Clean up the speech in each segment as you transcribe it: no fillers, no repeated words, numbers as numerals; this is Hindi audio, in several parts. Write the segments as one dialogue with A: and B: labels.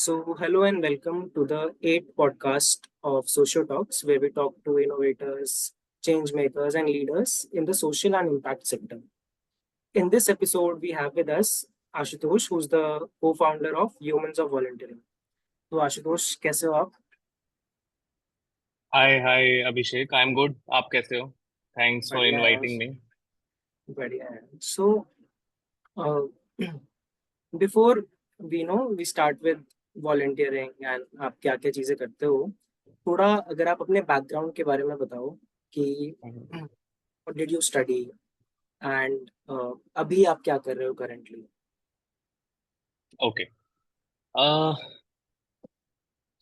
A: Hello and welcome to the 8th podcast of Social Talks, where we talk to innovators, change makers, and leaders in the social and impact sector. In this episode, we have with us Ashutosh, who's the co-founder of Humans of Volunteering. तो आशुतोष कैसे हो आप?
B: Hi hi Abhishek, I am good. आप कैसे हो? थैंक्स फॉर
A: बढ़िया है।
B: Inviting me.
A: बढ़िया है। Before we start with volunteering and आप क्या क्या चीज़ें करते हो, थोड़ा अगर आप अपने बैकग्राउंड के बारे में बताओ कि what did you study and अभी आप क्या कर रहे हो currently?
B: Okay.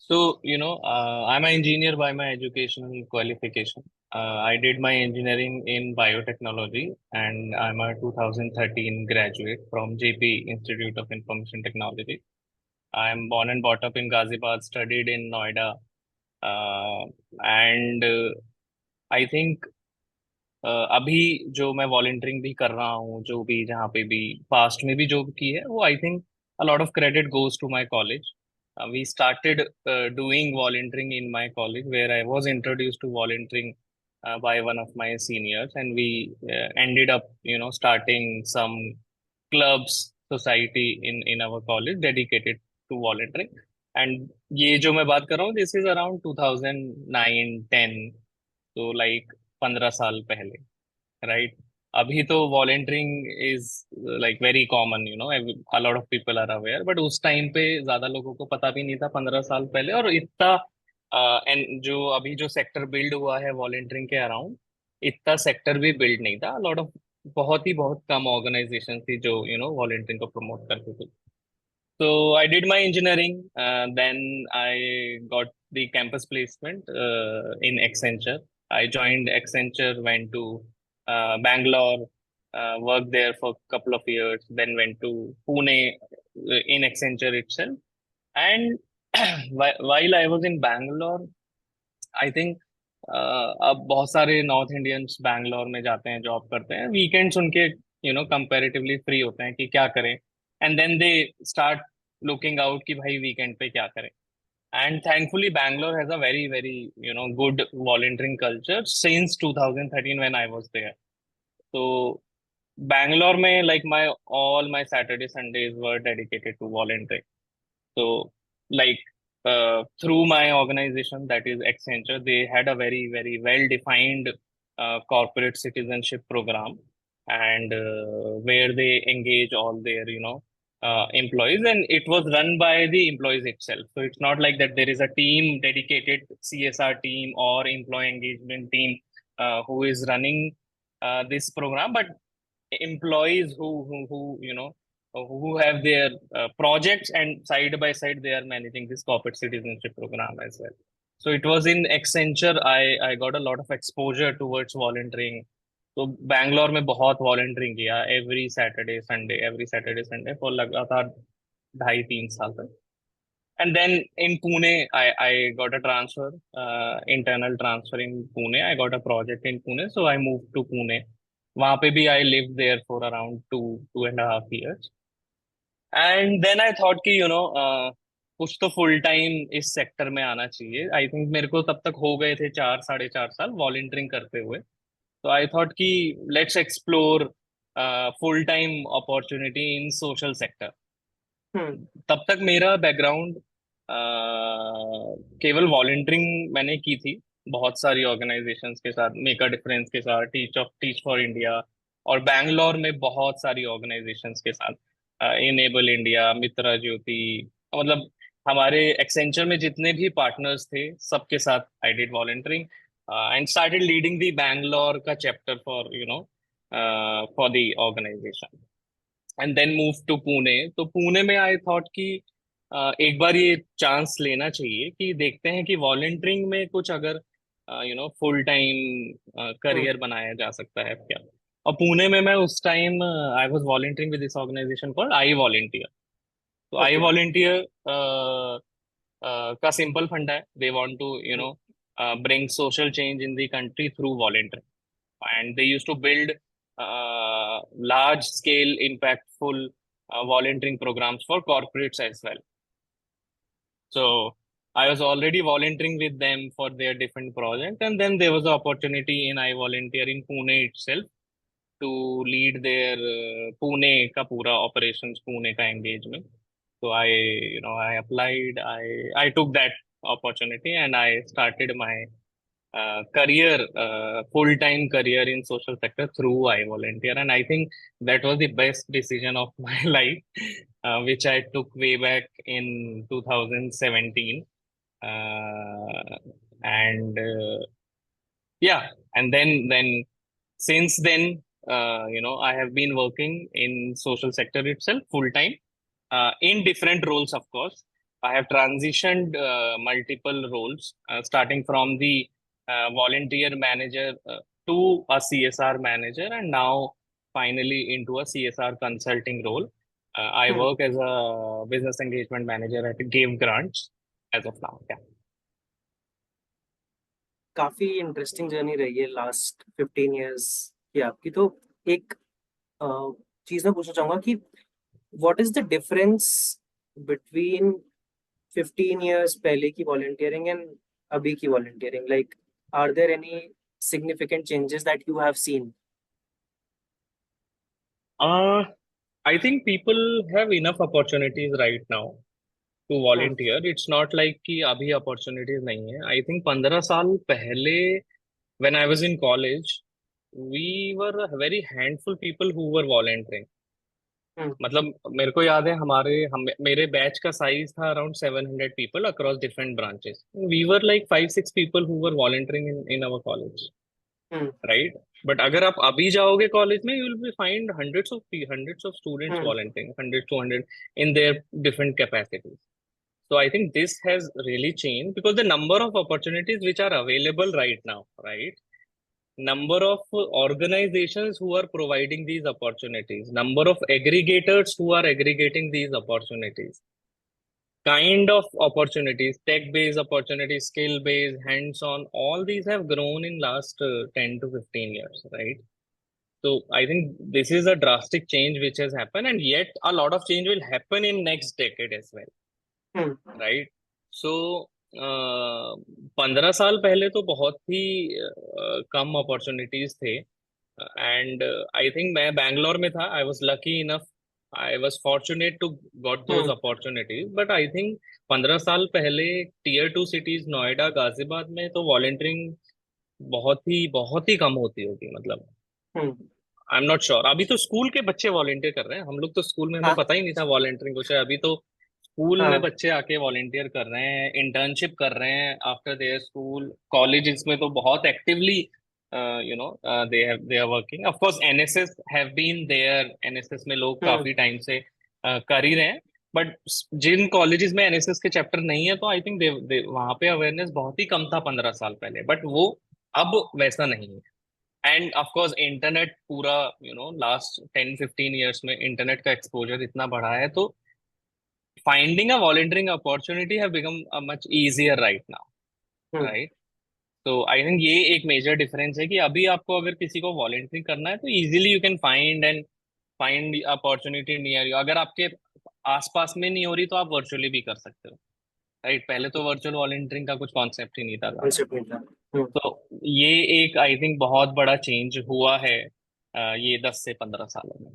B: So, I'm an engineer by my educational qualification. I did my engineering in biotechnology, and I'm a 2013 graduate from JP Institute of Information Technology. I'm born and brought up in Ghaziabad, studied in Noida, and I think अभी जो मैं वॉलंटियरिंग भी कर रहा हूँ, जो भी जहाँ पे भी पास्ट में भी जॉब की है, वो I think a lot of credit goes to my college. We started doing volunteering in my college where I was introduced to volunteering by one of my seniors, and we ended up starting some clubs, society in our college dedicated to volunteering. And ये जो मैं बात कर रहा हूँ, this is around 2009-10, तो like 15 साल पहले, राइट? अभी तो volunteering is like very common, a lot of people are aware, but उस टाइम पे ज्यादा लोगों को पता भी नहीं था 15 साल पहले। और इतना एंड जो अभी जो सेक्टर बिल्ड हुआ है वॉलेंटियरिंग के अराउंड, इतना सेक्टर भी बिल्ड नहीं था। लॉट ऑफ बहुत कम ऑर्गेनाइजेशन थी जो वॉलेंटियरिंग को प्रमोट करते थे। So I did my engineering, then I got the campus placement in Accenture. I joined Accenture, went to Bangalore, worked there for a couple of years, then went to Pune in Accenture itself. And while I was in Bangalore, I think अब बहुत सारे नॉर्थ इंडियंस बैंगलोर में जाते हैं, जॉब करते हैं, वीकेंड्स उनके कंपैरेटिवली फ्री होते हैं कि क्या करें, and then they start looking out कि भाई वीकेंड पे क्या करें. And thankfully Bangalore has a very very good volunteering culture since 2013 when I was there. तो बैंगलोर में like my all my Saturday Sundays were dedicated to volunteering. So, like through my organization, that is Accenture, they had a very, very well-defined corporate citizenship program, and where they engage all their, employees, and it was run by the employees itself. So it's not like that there is a team dedicated CSR team or employee engagement team who is running this program, but employees who have their projects, and side by side they are managing this corporate citizenship program as well. So it was in Accenture I got a lot of exposure towards volunteering. तो बैंगलोर में बहुत वॉलंटियरिंग किया, एवरी सैटरडे संडे फॉर लगातार 2.5-3 साल तक. And then in Pune, I got a transfer, internal transfer in Pune. I got a project in Pune, so I moved to Pune. वहां पे भी I lived there for around 2.5 years. And then I thought कि कुछ तो फुल टाइम इस सेक्टर में आना चाहिए. आई थिंक मेरे को तब तक हो गए थे 4-4.5 साल वॉलंटियरिंग करते हुए. तो आई थॉट कि let's explore full time opportunity in social sector.
A: Hmm.
B: तब तक मेरा बैकग्राउंड केवल वॉलंटियरिंग मैंने की थी बहुत सारी ऑर्गेनाइजेशंस के साथ, मेक अ डिफरेंस के साथ, टीच फॉर इंडिया, और बैंगलोर में बहुत सारी ऑर्गेनाइजेशंस के साथ, इनेबल इंडिया, मित्रा ज्योति, मतलब हमारे एक्सेंचर में जितने भी पार्टनर्स थे सबके साथ I did volunteering and started leading the Bangalore का chapter for the organisation. And then move to Pune. तो पुणे में आई थॉट कि एक बार ये चांस लेना चाहिए कि देखते हैं कि वॉलंटियरिंग में कुछ अगर फुल टाइम
A: हम्म।
B: करियर बनाया जा सकता है क्या. और पुणे में मैं उस time I was volunteering with this organisation called I volunteer. तो आई
A: ओके।
B: वॉलंटियर का सिंपल फंडा है, they want to bring social change in the country through volunteering, and they used to build large scale impactful volunteering programs for corporates as well. So I was already volunteering with them for their different projects, and then there was an opportunity in I volunteer in Pune itself to lead their Pune का पूरा operations Pune का engagement. So I applied. I took that opportunity and I started my full-time career in social sector through I volunteer, and I think that was the best decision of my life, which I took way back in 2017. Uh, and yeah, and then since then, I have been working in social sector itself full time, in different roles, of course. I have transitioned multiple roles, starting from the volunteer manager to a CSR manager, and now finally into a CSR consulting role. I
A: Hmm.
B: work as a business engagement manager at Give Grants as of now. Yeah.
A: काफी इंटरेस्टिंग जर्नी रही है लास्ट 15 years की आपकी। तो एक चीज मैं पूछना चाहूंगा कि what is the difference between 15 years पहले की वॉलंटियरिंग एंड अभी की volunteering? Like are there any significant changes that you have seen?
B: Uh, I think people have enough opportunities right now to
A: Hmm.
B: volunteer. It's not like कि अभी opportunities नहीं है. I think 15 साल पहले, when I was in college, we were a very handful people who were volunteering.
A: Hmm.
B: मतलब मेरे को याद है मेरे बैच का साइज था around 700 people across different branches. We were like 5-6 people who were volunteering in our college.
A: Hmm.
B: Right. But अगर आप अभी जाओगे कॉलेज में, you will be find hundreds of students
A: Hmm.
B: Volunteering, 100 to 200 in their different capacities. So I think this has really changed because the number of opportunities which are available right now, right? Number of organizations who are providing these opportunities, number of aggregators who are aggregating these opportunities, kind of opportunities, tech-based opportunities, skill-based, hands-on, all these have grown in last 10 to 15 years, right? So I think this is a drastic change which has happened, and yet a lot of change will happen in next decade as well,
A: Hmm.
B: right? So 15 साल पहले तो बहुत ही कम अपॉर्चुनिटीज थे, एंड आई थिंक मैं बैंगलोर में था. I was lucky enough, I was fortunate to got those
A: Hmm.
B: Opportunities. But I think 15 साल पहले टीयर 2 सिटीज नोएडा गाजियाबाद में तो वॉलंटियरिंग बहुत ही कम होती होगी, मतलब
A: Hmm.
B: I am not sure. अभी तो स्कूल के बच्चे वॉलंटियर कर रहे हैं. हम लोग तो स्कूल में, हमें
A: हाँ।
B: पता ही नहीं था वॉलंटियरिंग कुछ है. अभी तो स्कूल में
A: हाँ।
B: बच्चे आके वॉलंटियर कर रहे हैं, इंटर्नशिप कर रहे हैं आफ्टर देयर स्कूल. कॉलेजेस में तो बहुत actively they are working. Of course NSS have been there. NSS में लोग
A: Hmm.
B: काफी टाइम से कर ही रहे हैं. बट जिन कॉलेजेस में एनएसएस के चैप्टर नहीं है, तो आई थिंक वहां पे अवेयरनेस बहुत ही कम था 15 साल पहले, बट वो अब वैसा नहीं है. एंड ऑफ कोर्स इंटरनेट पूरा, लास्ट 10-15 years में इंटरनेट का एक्सपोजर इतना बढ़ा है, तो finding a volunteering opportunity have become much easier right now,
A: Hmm.
B: Right. तो आई थिंक ये एक मेजर डिफरेंस है कि अभी आपको अगर किसी को वॉलंटियरिंग करना है तो easily you can find opportunity near you. अगर आपके आसपास में नहीं हो रही तो आप वर्चुअली भी कर सकते हो, राइट. पहले तो वर्चुअल वॉलंटियरिंग का कुछ कॉन्सेप्ट ही नहीं था ज्यादा.
A: कॉन्सेप्ट नहीं था। Hmm.
B: तो ये एक आई थिंक बहुत बड़ा चेंज हुआ है ये 10 से 15 सालों में.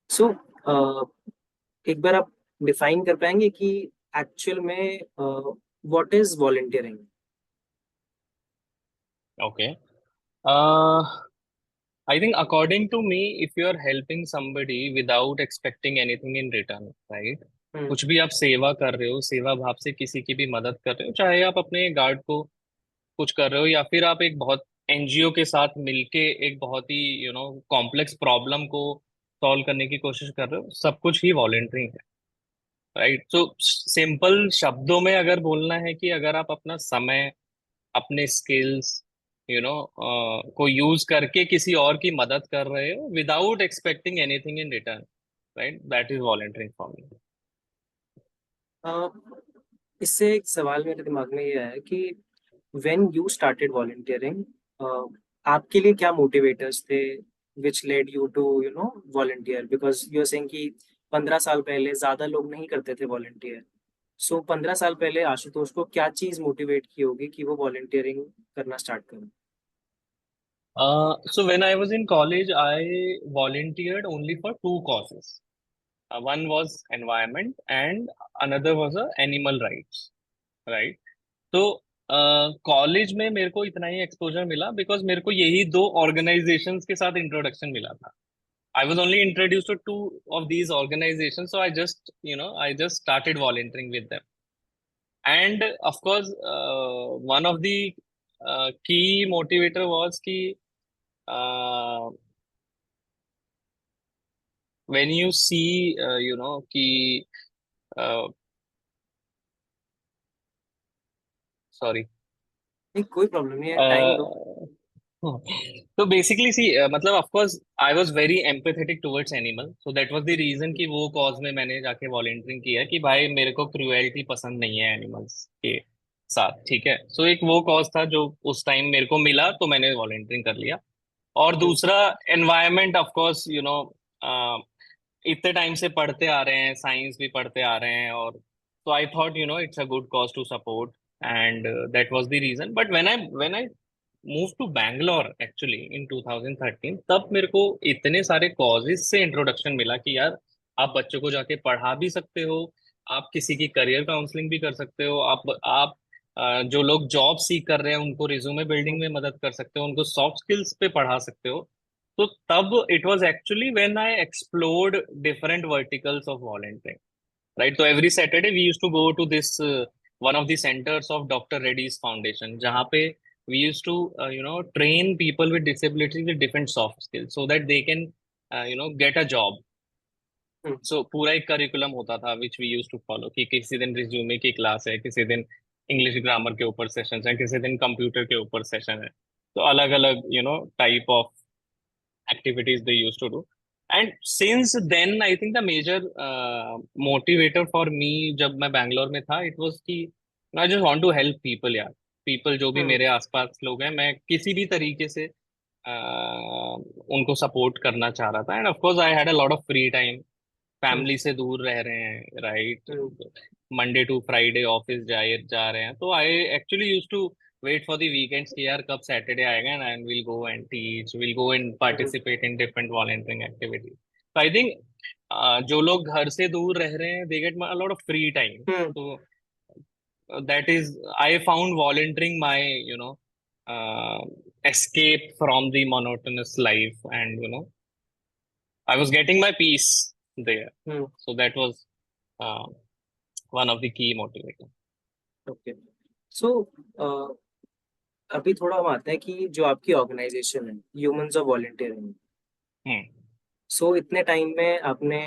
A: सो एक बार आप डिफाइन कर पाएंगे कि एक्चुअल में what is volunteering?
B: Okay. I think according to me, if you are helping somebody without expecting anything in return, right.
A: Hmm.
B: कुछ भी आप सेवा कर रहे हो, सेवा भाव से किसी की भी मदद कर रहे हो, चाहे आप अपने गार्ड को कुछ कर रहे हो या फिर आप एक बहुत एनजीओ के साथ मिलके एक बहुत ही कॉम्प्लेक्स प्रॉब्लम को सॉल्व करने की कोशिश कर रहे हो, सब कुछ ही वॉलंटरिंग है, राइट. तो सिंपल शब्दों में अगर बोलना है कि अगर आप अपना समय, अपने स्किल्स को यूज करके किसी और की मदद कर रहे हो without expecting anything in return, right, that is volunteering for me.
A: Uh, इससे एक सवाल मेरे दिमाग में ये आया कि व्हेन यू स्टार्टेड वॉलंटियरिंग, आपके लिए क्या मोटिवेटर्स थे which led you to volunteer? Because you are saying कि 15 साल पहले ज्यादा लोग नहीं करते थे वॉलंटियर। सो 15 साल पहले आशुतोष को क्या चीज मोटिवेट की होगी कि वो वॉलंटियरिंग करना स्टार्ट करे?
B: So when I was in college, I volunteered only for two causes. One was environment and another was animal rights, right? तो कॉलेज में मेरे को इतना ही एक्सपोजर मिला बिकॉज मेरे को यही दो ऑर्गेनाइजेशंस के साथ इंट्रोडक्शन मिला था. I was only introduced to two of these organizations, so I just started volunteering with them. And of course, one of the key motivator was कि uh, when you see, कि uh, sorry.
A: नहीं, कोई प्रॉब्लम नहीं है, टाइम दो।
B: Uh, तो बेसिकली सी मतलब of course I was very empathetic towards animal, so that was the reason कि वो कॉज में मैंने जाके वॉलंटियरिंग किया कि भाई मेरे को क्रूएल्टी पसंद नहीं है एनिमल्स के साथ. ठीक है, सो एक वो कॉज था जो उस टाइम मेरे को मिला तो मैंने वॉलंटियरिंग कर लिया. और
A: हम्म,
B: दूसरा एनवायरनमेंट, ऑफ कोर्स इतने टाइम से पढ़ते आ रहे हैं, साइंस भी पढ़ते आ रहे हैं, और so I thought it's a good cause to support, and that was the reason. But when I moved to Bangalore actually in 2013, तब मेरे को इतने सारे कॉजेज से इंट्रोडक्शन मिला कि यार आप बच्चों को जाके पढ़ा भी सकते हो, आप किसी की करियर काउंसलिंग भी कर सकते हो, आप जो लोग जॉब सीख कर रहे हैं उनको रिज्यूमे बिल्डिंग में मदद कर सकते हो, उनको सॉफ्ट स्किल्स पे पढ़ा सकते हो. तो तब it was actually when I explored different verticals of volunteering, right? So every Saturday we used to go to this one of the centers of Dr. Reddy's Foundation, जहाँ पे we used to train people with disabilities with different soft skills so that they can get a job.
A: Hmm,
B: So पूरा एक करिकुलम होता था which we used to follow, कि किसी दिन रिज्यूमे की क्लास है, किसी दिन इंग्लिश ग्रामर के ऊपर सेशन है, किसी दिन कंप्यूटर के ऊपर सेशन है. तो अलग अलग type of activities they used to do. And since then, I think the major motivator for me जब मैं बैंगलोर में था, it was कि I just want to help people यार. People जो भी
A: हम्म,
B: मेरे आसपास लोग हैं, मैं किसी भी तरीके से उनको सपोर्ट करना चाह रहा था. And of course I had a lot of free time.
A: Hmm,
B: family से दूर रह रहे हैं, right?
A: Hmm,
B: Monday to Friday office जाए जा रहे हैं, तो I actually use to wait for the weekends कि यार कब सैटरडे आएगा and will go and teach, will go and
A: hmm,
B: participate in different volunteering activities. तो आई थिंक जो लोग घर से दूर रह रहे हैं they get a lot of free time.
A: Hmm,
B: तो that is, I found volunteering my uh, escape from the monotonous life, and I was getting my peace there.
A: Hmm,
B: So that was uh, one of the key motivators.
A: Okay. So अभी थोड़ा हम आते हैं कि जो आपकी ऑर्गेनाइजेशन है, ह्यूमंस ऑफ वॉलंटियरिंग।
B: Hmm.
A: सो इतने टाइम में आपने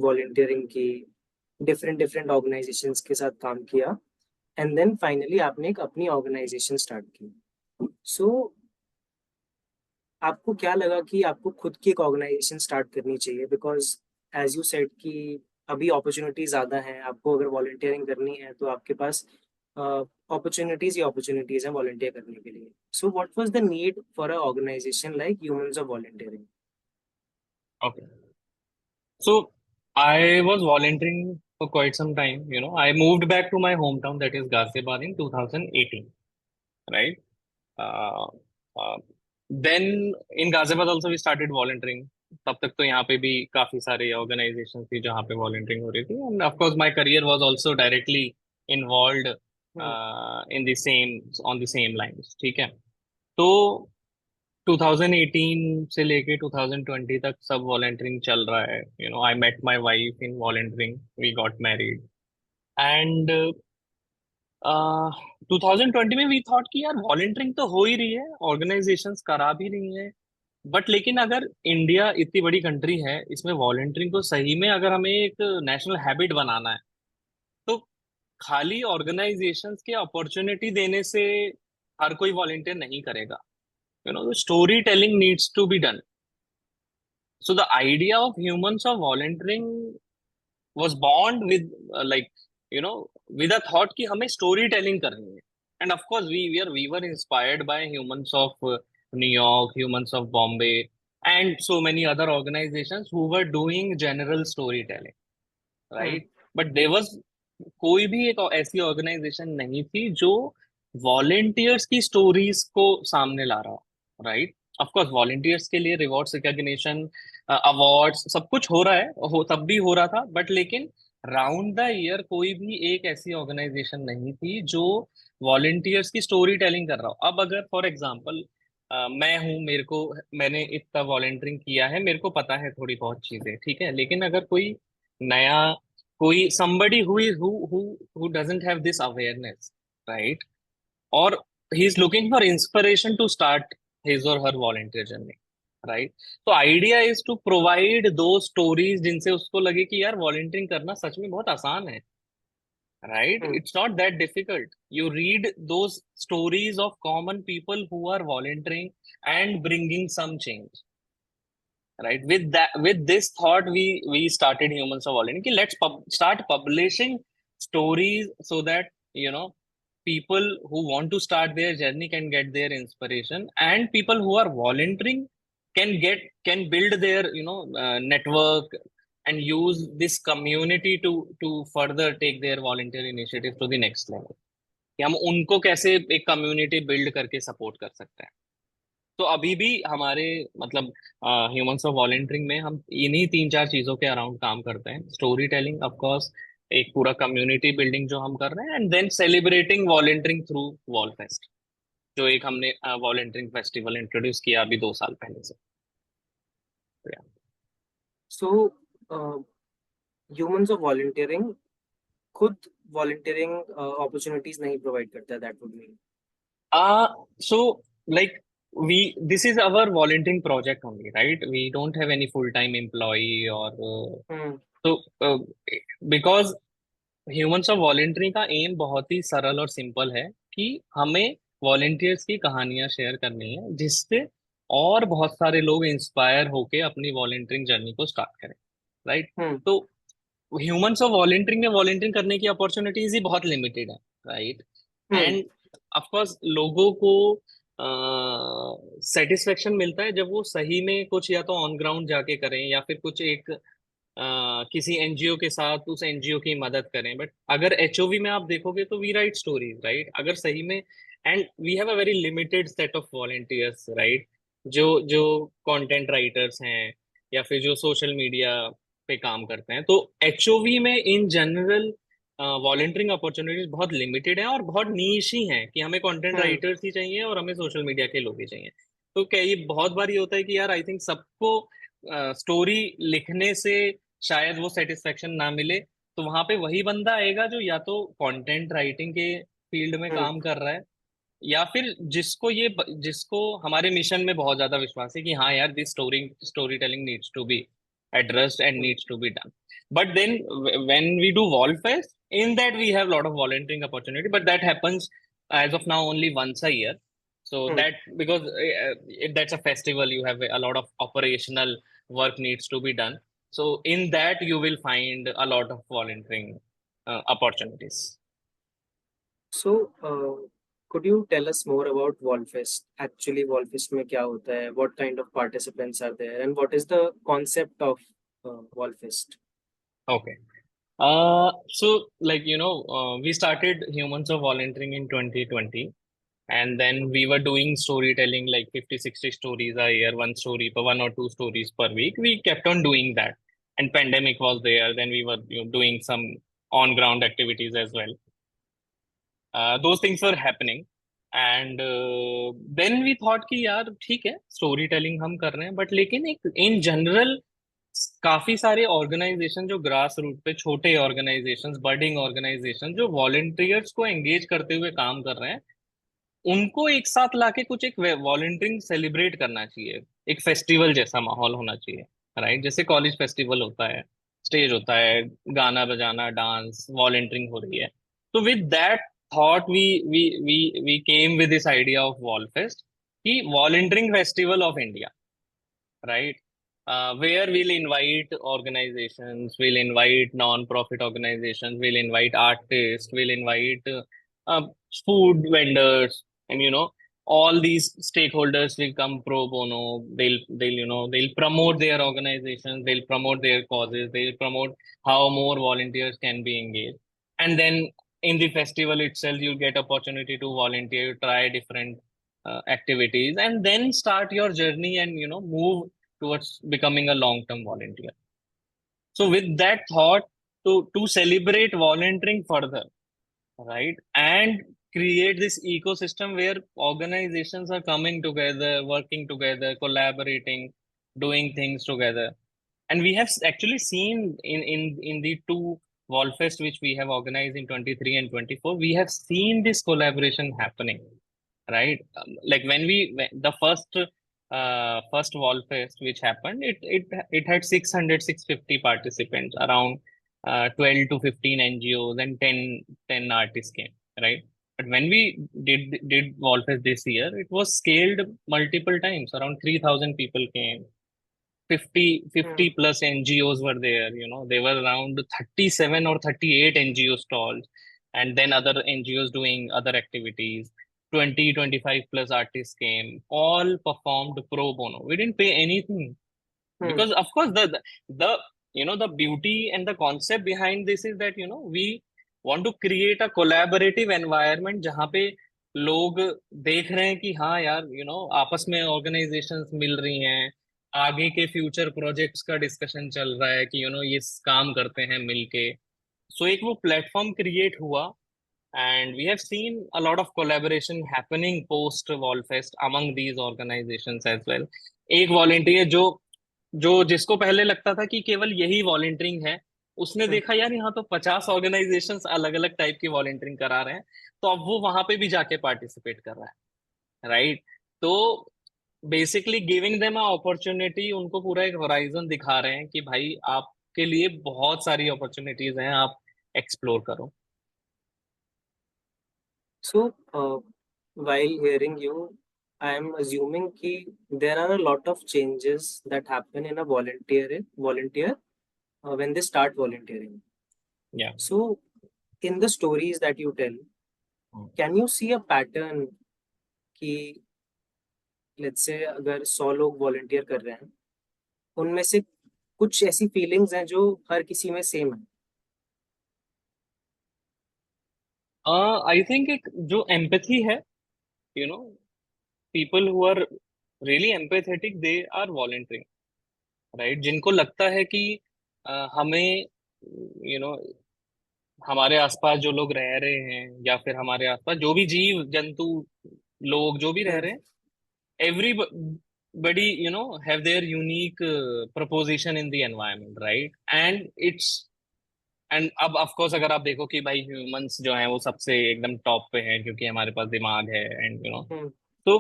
A: वॉलंटियरिंग की, डिफरेंट डिफरेंट ऑर्गेनाइजेशंस के साथ काम किया, एंड देन फाइनली आपने एक अपनी ऑर्गेनाइजेशन स्टार्ट की। सो आपको क्या लगा कि आपको खुद की एक ऑर्गेनाइजेशन स्टार्ट करनी चाहिए? बिकॉज एज यू सेड कि अभी अपॉर्चुनिटी ज़्यादा हैं, आपको अगर वॉलंटियरिंग करनी है तो आपके पास अपॉर्चुनिटीज ही अपॉर्चुनिटीज हैं वॉलंटियर करने के लिए। So what was the need for a organisation like humans of volunteering?
B: Okay. So I was volunteering for quite some time. I moved back to my hometown, that is Ghaziabad, in 2018, right? Uh, uh, then in Ghaziabad also we started volunteering. तब तक तो यहाँ पे भी काफी सारे ऑर्गेनाइजेशन थी जहाँ पे वॉलंटियरिंग हो रही थी, and of course my career was also directly involved in the same on the same lines. ठीक है, तो 2018 से लेके 2020 तक सब वॉलंटियरिंग चल रहा है. I met my wife in volunteering, we got married, and 2020 में वी थॉट कि यार वॉलंटियरिंग तो हो ही रही है, ऑर्गेनाइजेशंस करा भी रही हैं, बट लेकिन अगर इंडिया इतनी बड़ी कंट्री है, इसमें वॉलंटियरिंग को सही में अगर हमें एक नेशनल हैबिट बनाना है, तो खाली ऑर्गेनाइजेशंस के अपॉर्चुनिटी देने से हर कोई वॉलंटियर नहीं करेगा. Story telling needs to be done. So the idea of humans of volunteering was born with like with a thought कि हमें story telling करनी है. And of course we were inspired by humans of New York, humans of Bombay, and so many other organizations who were doing general storytelling, right? But there was कोई भी एक ऐसी ऑर्गेनाइजेशन नहीं थी जो वॉलेंटियर्स की स्टोरीज को सामने ला रहा हो, राइट। ऑफ कोर्स वॉलेंटियर्स के लिए रिवॉर्ड्स, रिकॉग्निशन, अवार्ड्स सब कुछ हो रहा है, हो तब भी हो रहा था, बट लेकिन राउंड द ईयर कोई भी एक ऐसी ऑर्गेनाइजेशन नहीं थी जो वॉलेंटियर्स की स्टोरी टेलिंग कर रहा हो। अब अगर फॉर एग्जांपल मैं हूँ, मैंने इतना वॉलेंटियरिंग किया है, मेरे को पता है थोड़ी बहुत चीजें, ठीक है, लेकिन अगर कोई नया, कोई somebody who doesn't have this awareness, right, or he is looking for inspiration to start his or her volunteer journey, right, तो idea is to provide those stories जिनसे उसको लगे कि यार वॉलंटियरिंग करना सच में बहुत आसान है, right,
A: Hmm.
B: it's not that difficult. You read those stories of common people who are volunteering and bringing some change, right. With that, with this thought, we started Humans of Volunteering कि let's start publishing stories so that, you know, people who want to start their journey can get their inspiration, and people who are volunteering can build their, you know, network, and use this community to further take their volunteer initiative to the next level, कि हम उनको कैसे एक कम्युनिटी बिल्ड करके सपोर्ट कर सकते हैं। तो अभी भी हमारे, मतलब ह्यूमंस ऑफ वॉलंटियरिंग में हम इन्हीं तीन चार चीजों के अराउंड काम करते हैं। स्टोरी टेलिंग, ऑफ कोर्स, एक पूरा कम्युनिटी बिल्डिंग जो हम कर रहे हैं, and then celebrating volunteering through Vol Fest, जो एक हमने वॉलंटियरिंग फेस्टिवल इंट्रोड्यूस किया अभी 2 साल पहले से। तो yeah.
A: So, humans of volunteering खुद वॉलंटियरिंग अपॉर्चुनिटीज नहीं प्रोवाइड करता, that would mean.
B: So, like, we this is our volunteering project only, right? We don't have any full-time employee or
A: hmm.
B: so because humans of voluntary का एम बहुत ही सरल और सिंपल है कि हमें वॉलेंटियर्स की कहानियां शेयर करनी है, जिससे और बहुत सारे लोग इंस्पायर होके अपनी वॉलेंटियरिंग जर्नी को स्टार्ट करें, राइट।
A: हम्म।
B: तो ह्यूमंस ऑफ वॉलेंटियरिंग में वॉलेंटियरिंग करने की अपॉर्चुनिटीज ही बहुत लिमिटेड है, right.
A: Hmm.
B: And of course लोगों को सेटिस्फेक्शन मिलता है जब वो सही में कुछ या तो ऑन ग्राउंड जाके करें, या फिर कुछ एक किसी एनजीओ के साथ उस एनजीओ की मदद करें। बट अगर एचओवी में आप देखोगे तो वी राइट स्टोरीज, राइट, अगर सही में, and we have a very limited set of volunteers, right, जो जो कंटेंट राइटर्स हैं या फिर जो सोशल मीडिया पे काम करते हैं। तो एचओवी में इन जनरल वॉलेंटियरिंग अपॉर्चुनिटीज बहुत लिमिटेड हैं और बहुत नीश ही हैं, कि हमें कंटेंट
A: हम्म।
B: राइटर्स ही चाहिए और हमें सोशल मीडिया के लोग ही चाहिए। तो क्या ये बहुत बार ये होता है कि यार आई थिंक सबको स्टोरी लिखने से शायद वो सेटिस्फेक्शन ना मिले, तो वहां पे वही बंदा आएगा जो या तो कंटेंट राइटिंग के फील्ड में
A: हम्म।
B: काम कर रहा है, या फिर जिसको हमारे मिशन में बहुत ज्यादा विश्वास है कि हाँ यार, this story telling needs to be addressed and
A: hmm.
B: needs to be done. But then when we do Wallfest, in that we have a lot of volunteering opportunity, but that happens as of now only once a year. So
A: hmm.
B: that, because if that's a festival, you have a lot of operational work needs to be done. So in that you will find a lot of volunteering opportunities.
A: So could you tell us more about Wallfest? Actually, Wallfest में क्या होता है? What kind of participants are there? And what is the concept of Wallfest?
B: Okay. So like, we started Humans of Volunteering in 2020, and then we were doing storytelling like 50-60 stories a year, one story per, one or two stories per week. We kept on doing that, and pandemic was there, then we were, doing some on ground activities as well. Those things were happening, and then we thought कि यार ठीक है, स्टोरी टेलिंग हम कर रहे हैं, बट लेकिन एक इन जनरल काफी सारे ऑर्गेनाइजेशन जो ग्रास रूट पे, छोटे ऑर्गेनाइजेशंस, बर्डिंग ऑर्गेनाइजेशन जो वॉलंटियर्स को एंगेज करते हुए काम कर रहे हैं, उनको एक साथ लाके कुछ एक वॉलंटियरिंग सेलिब्रेट करना चाहिए, एक फेस्टिवल जैसा माहौल होना चाहिए, राइट। जैसे कॉलेज फेस्टिवल होता है, स्टेज होता है, गाना बजाना, डांस, वॉलंटियरिंग हो रही है। तो with that thought we came with this idea of Volfest, कि volunteering festival of India, right? Where we'll invite organizations, we'll invite non-profit organizations, we'll invite artists, we'll invite food vendors, and all these stakeholders will come pro bono. They'll promote their organizations, they'll promote their causes, they'll promote how more volunteers can be engaged. and then in the festival itself you get opportunity to volunteer, try different activities, and then start your journey and move towards becoming a long term volunteer. So with that thought, to celebrate volunteering further, right, and create this ecosystem where organizations are coming together, working together, collaborating, doing things together. And we have actually seen in the two Volfest which we have organized in 23 and 24, we have seen this collaboration happening, right? Like the first Volfest which happened, it had 600 650 participants, around 12 to 15 NGOs, and 10 artists came, right? But when we did Volfest this year, it was scaled multiple times. Around 3,000 people came. 50
A: Hmm.
B: plus NGOs were there. There were around 37 or 38 NGO stalls, and then other NGOs doing other activities. 20 25 plus artists came, all performed pro bono. We didn't pay anything,
A: Hmm.
B: because of course the the beauty and the concept behind this is that we want to create a collaborative environment जहाँ पे लोग देख रहे हैं कि हाँ यार, आपस में ऑर्गेनाइजेशंस मिल रही हैं, आगे के फ्यूचर प्रोजेक्ट्स का डिस्कशन चल रहा है कि ये काम करते हैं मिलके. सो एक वो प्लेटफॉर्म क्रिएट हुआ, and we have seen a lot of collaboration happening post Wallfest among these organizations as well. एक वॉलेंटियर जो जो जिसको पहले लगता था कि केवल यही वॉलेंटियरिंग है, उसने
A: Hmm.
B: देखा यार यहाँ तो 50 ऑर्गेनाइजेशंस अलग अलग टाइप की वॉलेंटियरिंग करा रहे हैं, तो अब वो वहां पे भी जाके पार्टिसिपेट कर रहा है, राइट? तो basically giving them a opportunity, उनको पूरा एक होराइजन दिखा रहे हैं कि भाई आपके लिए बहुत सारी अपॉर्चुनिटीज हैं, आप एक्सप्लोर करो.
A: So, while hearing you, I am assuming कि there are a lot of changes that happen in a volunteer when they start volunteering.
B: या.
A: So, in the stories that you tell, can you see a pattern कि let's say अगर 100 लोग volunteer कर रहे हैं, उनमें से कुछ ऐसी फीलिंग्स हैं जो हर किसी में सेम है?
B: आई थिंक एक जो एम्पैथी है, you know people who are really empathetic, they are volunteering, right? जिनको लगता है कि हमें यू नो हमारे आसपास जो लोग रह रहे हैं, या फिर हमारे आसपास जो भी जीव जंतु, लोग जो भी रह
A: हम्म.
B: रहे हैं, everybody have their unique proposition in the environment, right? And it's and अब ऑफ कोर्स अगर आप देखो कि भाई ह्यूमंस जो हैं वो सबसे एकदम टॉप पे हैं, क्योंकि हमारे पास दिमाग है, एंड
A: हम्म.
B: तो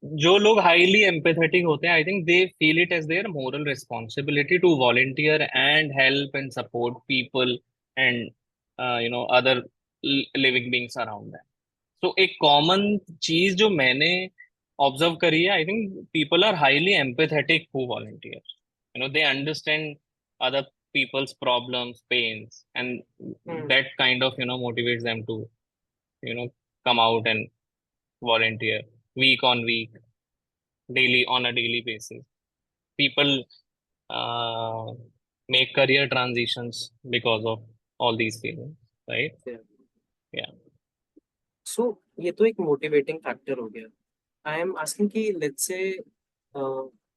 B: जो लोग हाईली एम्पैथेटिक होते हैं, I think they feel it as their moral responsibility to volunteer and help and support people, and other living beings around them. तो एक कॉमन चीज जो मैंने ऑब्जर्व करी है, I think people are highly empathetic who volunteer. They understand other people's problems, pains, and
A: hmm.
B: that kind of motivates them to you know come out and volunteer week on week, daily, on a daily basis. People uh, make career transitions because of all these feelings, right? Yeah.
A: So ये तो एक मोटिवेटिंग फैक्टर हो गया. आई एम आस्किंग कि let's say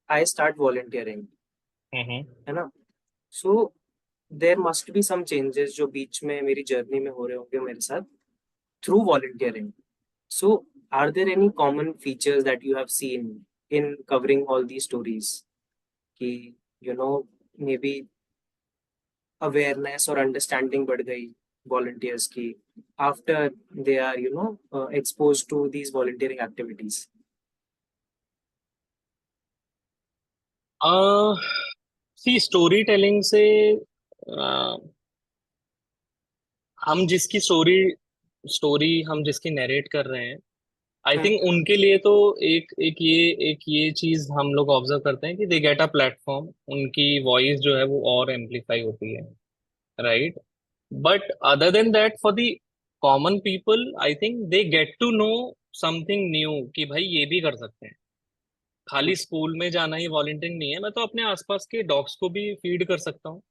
A: I start volunteering,
B: Mm-hmm.
A: है ना? So there must be some changes जो बीच में मेरी जर्नी में हो रहे होंगे मेरे साथ through volunteering. So are there any common features that you have seen in covering all the stories कि you know maybe awareness और अंडरस्टैंडिंग बढ़ गई volunteers की after they are exposed to these volunteering activities?
B: uh see story telling से uh, हम जिसकी स्टोरी स्टोरी हम जिसकी नरेट कर रहे हैं, आई
A: हम्म.
B: थिंक उनके लिए तो एक ये चीज हम लोग ऑब्जर्व करते हैं कि दे गेट अ प्लेटफॉर्म, उनकी वॉइस जो है वो और एम्पलीफाई होती है, right? But other than that, for the common people, I think they get to know something new, कि भाई ये भी कर सकते हैं. खाली स्कूल में जाना ही वॉलंटियरिंग नहीं है, मैं तो अपने आसपास के डॉग्स को भी फीड कर सकता हूँ,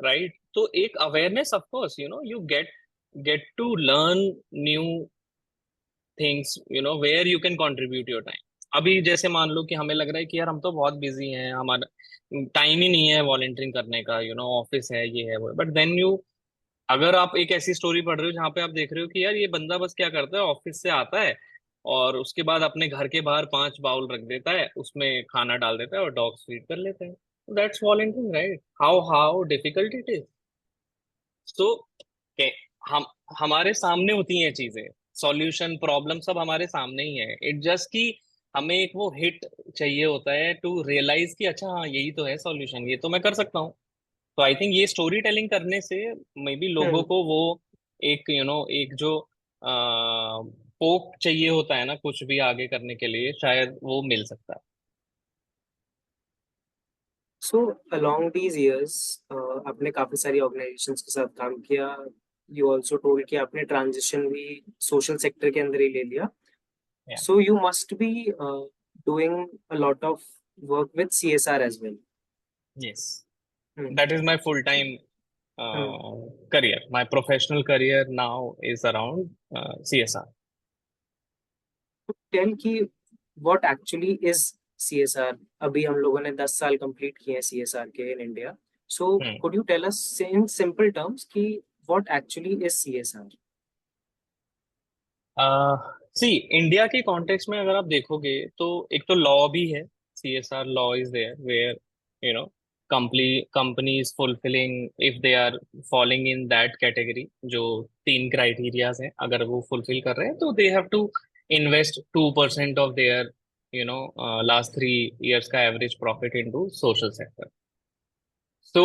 B: राइट? तो एक awareness, of course, you get to learn new things, where you can contribute your time. अभी जैसे मान लो कि हमें लग रहा है कि यार हम तो बहुत बिजी हैं, हमारा टाइम ही नहीं है वॉलंटियरिंग करने का, ऑफिस है, ये है वो, बट देन यू, अगर आप एक ऐसी स्टोरी पढ़ रहे हो जहाँ पे आप देख रहे हो कि यार ये बंदा बस क्या करता है, ऑफिस से आता है और उसके बाद अपने घर के बाहर 5 बाउल रख देता है, उसमें खाना डाल देता है और डॉग्स फीड कर लेते हैं, that's volunteering, right? How how difficult it is. So हम हमारे सामने होती हैं चीजें, सॉल्यूशन, प्रॉब्लम सब हमारे सामने ही है, इट जस्ट कि हमें एक वो हिट चाहिए होता है टू रियलाइज कि अच्छा हाँ यही तो है सॉल्यूशन, ये तो मैं कर सकता हूँ। तो आई थिंक ये स्टोरी टेलिंग करने से मे बी लोगों
A: हम्म।
B: को वो एक एक जो पोक चाहिए होता है ना कुछ भी आगे करने के लिए, शायद वो मिल सकता है।
A: सो अलोंग दीज इयर्स आपने काफी सारी ऑर्गेनाइजेशंस के साथ काम किया। यू ऑल्सो टोल्ड कि आपने ट्रांजिशन भी सोशल सेक्टर के अंदर ही ले लिया।
B: या
A: so you must be doing a lot of work with CSR as well.
B: Yes,
A: hmm.
B: That is my full time
A: hmm.
B: career. My professional career now is around CSR.
A: Tell कि व्हाट एक्चुअली इज CSR। अभी हम लोगों ने 10 साल कंप्लीट किए हैं CSR के in India. So
B: Hmm.
A: Could you tell us in simple terms कि what actually is CSR।
B: See, India के कॉन्टेक्स्ट में अगर आप देखोगे तो एक तो लॉ भी है, CSR law is there where you know companies fulfilling, if they are following in that category, जो 3 क्राइटेरियाज हैं, अगर वो फुलफिल कर रहे हैं तो they have to invest 2% of their last 3 years का average profit into social sector. तो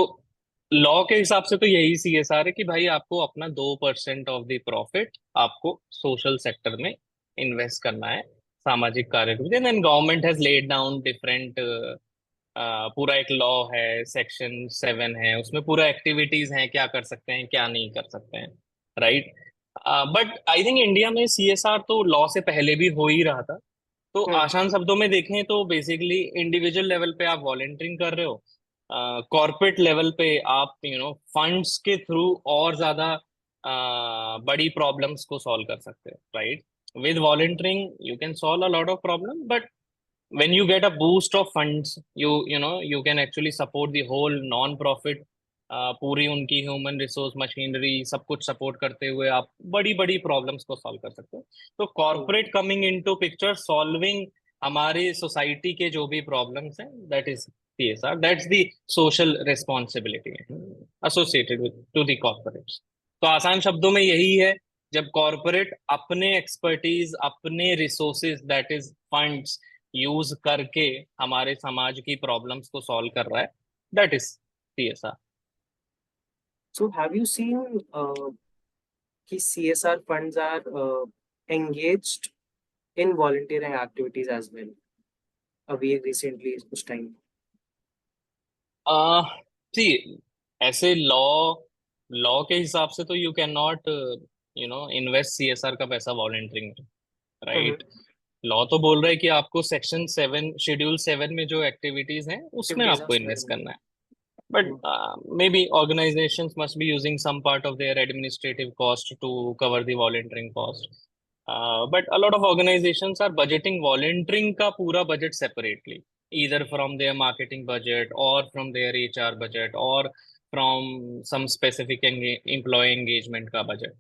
B: लॉ के हिसाब से तो यही CSR है कि भाई आपको अपना 2% ऑफ द प्रॉफिट आपको सोशल सेक्टर में इन्वेस्ट करना है, सामाजिक कार्य के लिए। Then government has laid down different, पूरा एक लॉ है, Section 7 है, उसमें पूरा एक्टिविटीज हैं, क्या कर सकते हैं क्या नहीं कर सकते हैं, right? But I think India में CSR तो लॉ से पहले भी हो ही रहा था। तो
A: हम्म।
B: आसान शब्दों में देखें तो बेसिकली इंडिविजुअल लेवल पे आप वॉलंटियरिंग कर रहे हो, कॉर्पोरेट लेवल पे आप फंड्स के थ्रू और ज्यादा बड़ी प्रॉब्लम्स को सॉल्व कर सकते हैं, right? With volunteering you can solve a lot of problem, but when you get a boost of funds, you can actually support the whole non profit, पूरी उनकी ह्यूमन रिसोर्स मशीनरी सब कुछ सपोर्ट करते हुए आप बड़ी बड़ी प्रॉब्लम्स को सॉल्व कर सकते हो। तो corporate coming into picture, solving हमारी सोसाइटी के जो भी प्रॉब्लम्स हैं, that is CSR, that's the social responsibility associated with two the corporates. तो आसान शब्दों में यही है, जब कॉर्पोरेट अपने एक्सपर्टीज, अपने resources, that is funds, use करके हमारे समाज की प्रॉब्लम्स को सॉल्व कर रहा है, that is CSR।
A: So have you seen कि CSR funds are engaged in volunteering activities as well अभी recently कुछ टाइम।
B: सी, ऐसे लॉ लॉ के हिसाब से तो you can not invest CSR का पैसा वॉलंटियरिंग में,
A: हम्म।
B: राइट? लॉ तो बोल रहा है कि आपको Section 7, Schedule 7 में जो एक्टिविटीज हैं उसमें
A: एक्टिविटीज है
B: आपको
A: उसमें
B: इन्वेस्ट
A: करना
B: करना है। But
A: है।
B: maybe organizations must be using some part of their administrative cost to cover the volunteering cost. But a lot of organizations are budgeting volunteering का पूरा budget separately, either from their marketing budget or from their HR budget or from some specific employee engagement का budget.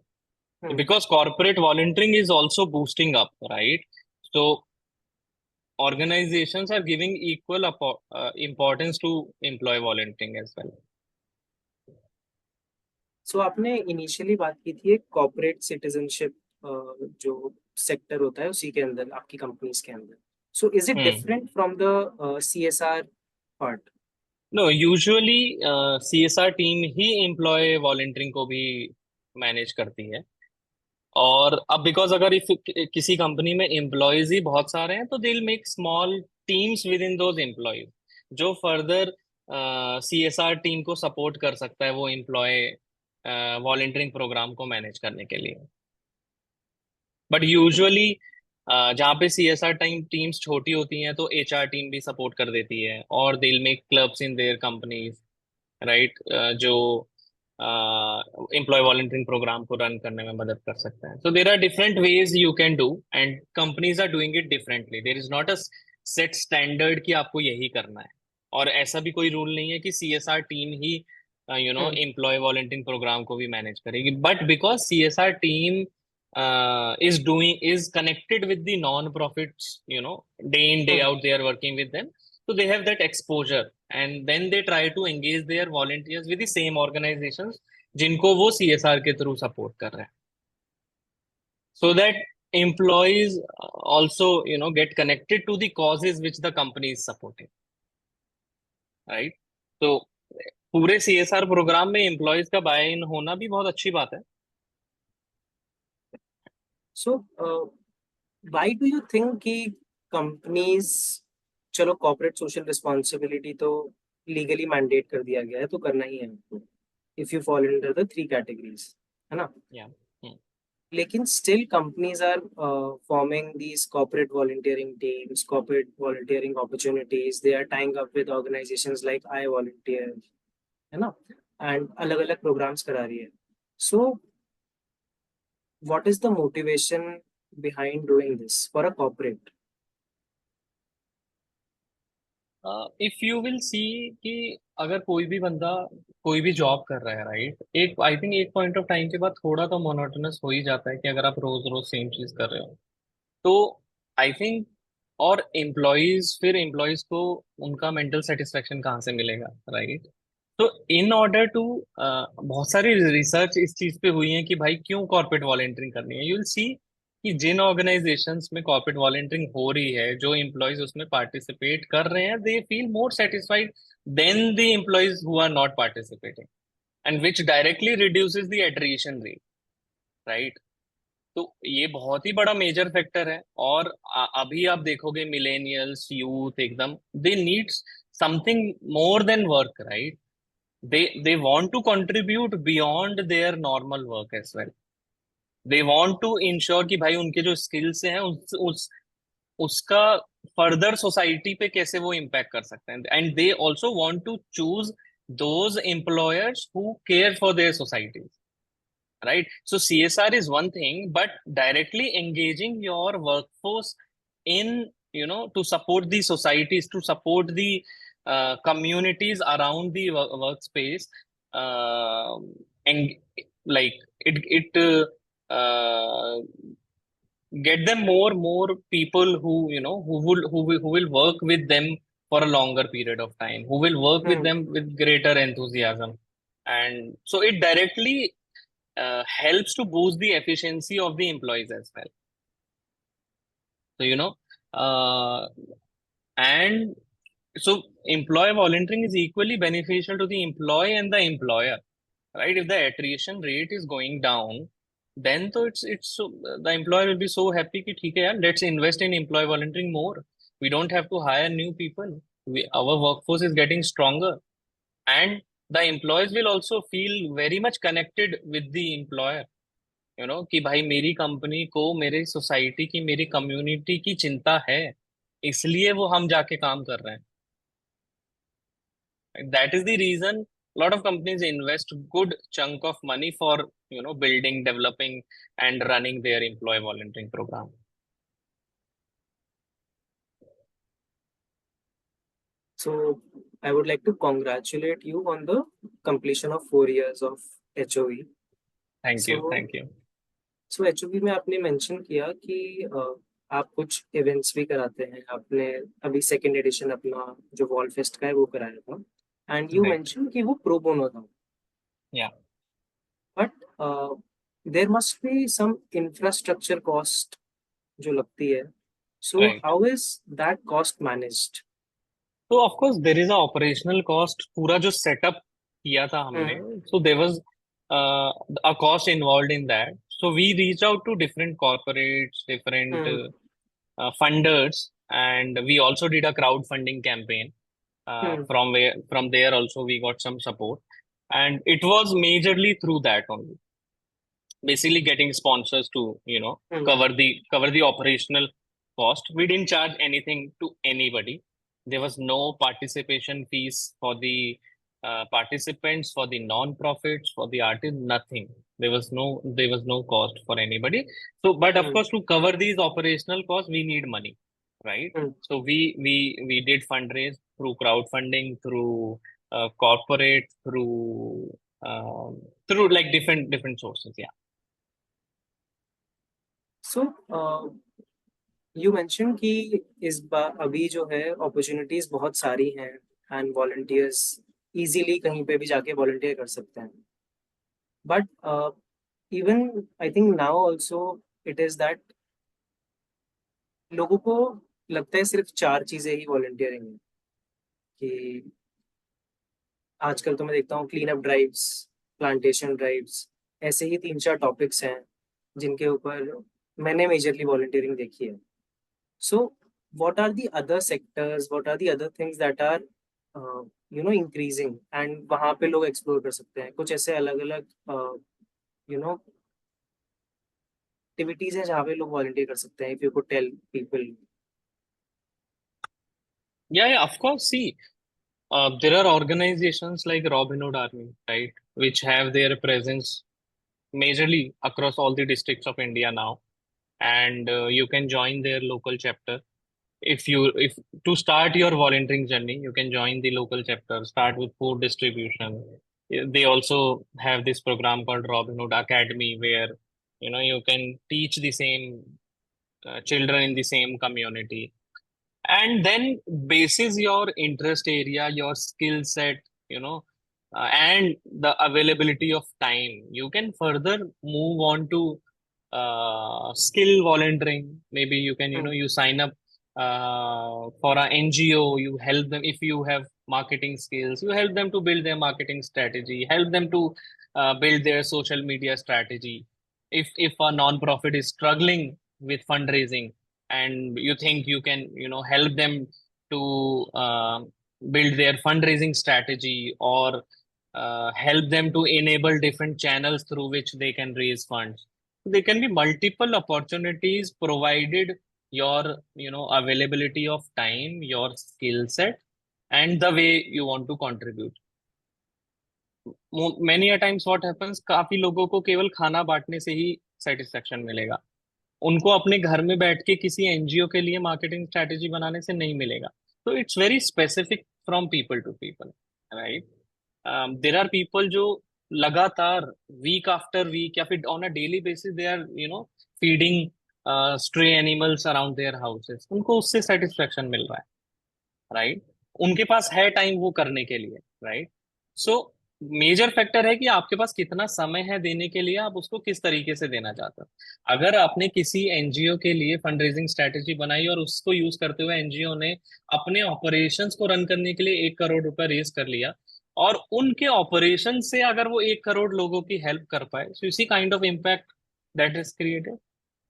A: Hmm.
B: Because corporate volunteering is also boosting up, right? So organizations are giving equal importance to employee volunteering as well.
A: सो आपने इनिशियली बात की थी एक कॉर्पोरेट सिटीजनशिप जो सेक्टर होता है उसी के अंदर आपकी कंपनीज के अंदर। So is it
B: Hmm.
A: Different from the CSR part.
B: No, usually CSR team ही एम्प्लॉय वॉलंटियरिंग को भी मैनेज करती है। और अब बिकॉज अगर इफ किसी कंपनी में एम्प्लॉयज ही बहुत सारे हैं तो दे will make small teams with in those employees, जो फर्दर CSR टीम को सपोर्ट कर सकता है वो एम्प्लॉय वॉलंटियरिंग प्रोग्राम को मैनेज करने के लिए। बट यूजुअली जहाँ पे CSR टीम्स छोटी होती हैं तो HR टीम भी सपोर्ट कर देती है, और they will make clubs in their companies, right, जो एम्प्लॉय वॉलंटियरिंग प्रोग्राम को रन करने में मदद कर सकते हैं. So there are different ways you can do and companies are doing it differently. There is not a set standard कि आपको यही करना है. और ऐसा भी कोई रूल नहीं है कि सीएसआर टीम ही
A: हम्म.
B: एम्प्लॉय वॉलंटियरिंग प्रोग्राम को भी मैनेज करेगी. But because CSR team is connected with the non-profits, day in, day
A: hmm.
B: out, they are working with them. So they have that exposure and then they try to engage their volunteers with the same organizations जिनको वो CSR के थ्रू सपोर्ट कर रहे हैं. So that employees also, get connected to the causes which the company is supporting, right? तो पूरे CSR प्रोग्राम में एम्प्लॉयज का बाय इन होना भी बहुत अच्छी बात है.
A: So, why do you think कि companies, चलो कॉर्पोरेट सोशल रिस्पॉन्सिबिलिटी तो लीगली मैंडेट कर दिया गया है तो करना ही है आपको, if you fall under the 3 categories, है ना?
B: Yeah. Hmm.
A: लेकिन still companies are forming these corporate volunteering teams, corporate volunteering opportunities, they are tying up with organisations like I volunteer, है ना? एंड अलग अलग प्रोग्राम्स करा रही है. So what is the motivation behind doing this for a corporate?
B: If you will see कि अगर कोई भी बंदा कोई भी जॉब कर रहा है, राइट, एक आई थिंक एक पॉइंट ऑफ टाइम के बाद थोड़ा तो मोनोटोनस हो ही जाता है कि अगर आप रोज रोज सेम चीज कर रहे हो तो आई थिंक. और एम्प्लॉयज को उनका मेंटल सेटिस्फेक्शन कहाँ से मिलेगा, राइट? तो इन ऑर्डर टू बहुत सारी रिसर्च इस चीज पे हुई है कि भाई क्यों कॉर्पोरेट वॉलंटियरिंग करनी है. यू विल सी कि जिन ऑर्गेनाइजेशंस में कॉर्पोरेट वॉलंटियरिंग हो रही है, जो एम्प्लॉयज उसमें पार्टिसिपेट कर रहे हैं, they feel more satisfied than the employees who are not participating and which directly reduces the attrition rate, right? तो ये बहुत ही बड़ा मेजर फैक्टर है. और अभी आप देखोगे मिलेनियल्स यूथ एकदम they need something more than work, right? they want to contribute beyond their normal work as well. They want to ensure कि भाई उनके जो स्किल्स हैं उसका फर्दर सोसाइटी पे कैसे वो इम्पैक्ट कर सकते हैं. And they also want to choose those employers who care for their societies, right? So CSR is one thing, but directly engaging your workforce in, to support the societies, to support the communities around the workspace, and like it get them more people who who will work with them for a longer period of time, who will work with
A: Hmm.
B: them with greater enthusiasm. And so it directly helps to boost the efficiency of the employees as well. So, uh, and so employee volunteering is equally beneficial to the employee and the employer, right? If the attrition rate is going down, then so it's so the employer will be so happy कि ठीक है यार, let's invest in employee volunteering more. We don't have to hire new people. Our workforce is getting stronger, and the employees will also feel very much connected with the employer. कि भाई मेरी कंपनी को मेरी सोसाइटी की, मेरी कम्युनिटी की चिंता है, इसलिए वो हम जाके काम कर रहे हैं. That is the reason lot of companies invest good chunk of money for building, developing and running their employ volunteering programme.
A: So I would like to congratulate you on the completion of 4 years of HOV.
B: Thank you,
A: So,
B: thank you.
A: so HOV में आपने मेंशन किया कि आप कुछ इवेंट्स भी कराते हैं. आपने अभी सेकेंड एडिशन अपना जो वॉल फेस्ट का है वो कराया था, एंड यू
B: राइट.
A: मेंशन कि वो प्रो बोनो था.
B: Yeah.
A: But there must be some infrastructure cost जो लगती है. So
B: right.
A: How is that cost managed?
B: तो of course there is a operational cost. पूरा जो सेटअप किया था हमने,
A: hmm.
B: So there was a cost involved in that. So we reached out to different corporates, different
A: hmm.
B: funders, and we also did a crowdfunding campaign.
A: Hmm.
B: From there also we got some support, and it was majorly through that only. Basically, getting sponsors to
A: hmm.
B: cover the operational cost. We didn't charge anything to anybody. There was no participation fees for the participants, for the non-profits, for the artists, nothing. There was no cost for anybody. So, but of
A: Hmm.
B: course, to cover these operational costs, we need money, right?
A: Hmm.
B: So we did fundraise through crowdfunding, through corporate, um, through like different sources. Yeah.
A: So you mention कि इस बार अभी जो है अपॉर्चुनिटीज बहुत सारी हैं एंड वॉलंटियर्स इजीली कहीं पे भी जाके वॉलंटियर कर सकते हैं but even I think now also it is that लोगों को लगता है सिर्फ चार चीजें ही वॉलंटियरिंग है कि आजकल तो मैं देखता हूँ clean up drives plantation drives ऐसे ही तीन चार टॉपिक्स हैं जिनके ऊपर मैंने मेजरली वॉलंटियरिंग देखी है So, what are the other sectors? What are the other things that are, increasing? And वहाँ पे लोग explore कर सकते हैं कुछ ऐसे अलग अलग you know activities हैं जहाँ पे लोग volunteer कर सकते हैं. If you could tell people.
B: Yeah, of course. See, there are organizations like Robin Hood Army, right, which have their presence majorly across all the districts of India now, and you can join their local chapter. If to start your volunteering journey, you can join the local chapter, start with food distribution. They also have this program called Robin Hood Academy, where you can teach the same children in the same community, and then basis your interest area, your skill set, and the availability of time, you can further move on to skill volunteering. Maybe you can,
A: Hmm.
B: you sign up for an NGO, you help them. If you have marketing skills, you help them to build their marketing strategy, help them to build their social media strategy. If a non-profit is struggling with fundraising, and you think you can, help them to build their fundraising strategy, or help them to enable different channels through which they can raise funds. There can be multiple opportunities provided your, availability of time, your skill set, and the way you want to contribute. Many a times what happens, काफी लोगों को केवल खाना बांटने से ही सेटिस्फेक्शन मिलेगा, उनको अपने घर में बैठ के किसी एनजीओ के लिए मार्केटिंग स्ट्रेटेजी बनाने से नहीं मिलेगा. तो it's very specific from people to people, right. There are people जो लगातार वीक आफ्टर वीक या फिर on a daily basis they are feeding stray animals around their houses, उनको उससे सेटिस्फेक्शन मिल रहा है, राइट. उनके पास है टाइम वो करने के लिए, राइट. सो मेजर फैक्टर है कि आपके पास कितना समय है देने के लिए, आप उसको किस तरीके से देना चाहते हो. अगर आपने किसी एनजीओ के लिए फंड रेजिंग स्ट्रेटेजी बनाई और उसको यूज करते हुए एनजीओ ने अपने ऑपरेशंस को रन करने के लिए 1 करोड़ रुपए रेज कर लिया, और उनके ऑपरेशन से अगर वो 1 करोड़ लोगों की हेल्प कर पाए, सो इसी kind of impact that is created.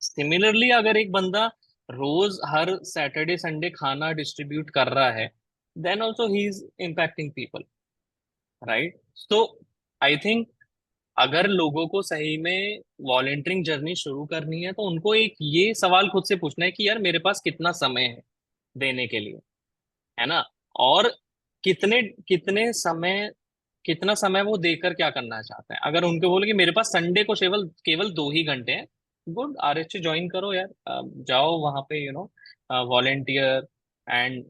B: Similarly अगर एक बंदा रोज हर सैटरडे संडे खाना डिस्ट्रीब्यूट कर रहा है, then also he is impacting people, right? So I think अगर लोगों को सही में वॉलेंटियरिंग जर्नी शुरू करनी है, तो उनको एक ये सवाल खुद से पूछना है कि यार मेरे पास कितना समय है देने के लिए, है ना. और कितने कितना समय वो देकर क्या करना चाहते हैं. अगर उनको बोले कि मेरे पास संडे को केवल केवल 2 ही घंटे हैं, गुड, आरएचए ज्वाइन करो यार. जाओ वहां पे, वॉलेंटियर, एंड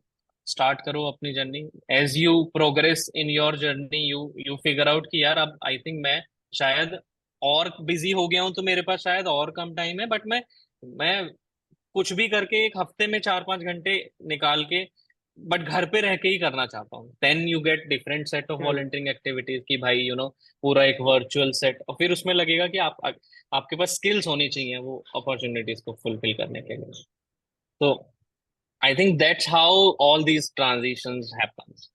B: स्टार्ट करो अपनी journey. As you progress in your journey, you figure out कि यार अब आई थिंक मैं शायद और बिजी हो गया हूँ, तो मेरे पास शायद और कम टाइम है, बट मैं कुछ भी करके एक हफ्ते में 4-5 घंटे निकाल के, बट घर पे रह के ही करना चाहता हूँ. Then you get different set of
A: Hmm.
B: Volunteering activities की भाई, पूरा एक वर्चुअल सेट, और फिर उसमें लगेगा कि आपके पास स्किल्स होनी चाहिए वो अपॉर्चुनिटीज को फुलफिल करने के लिए. तो I think that's how all these transitions happens,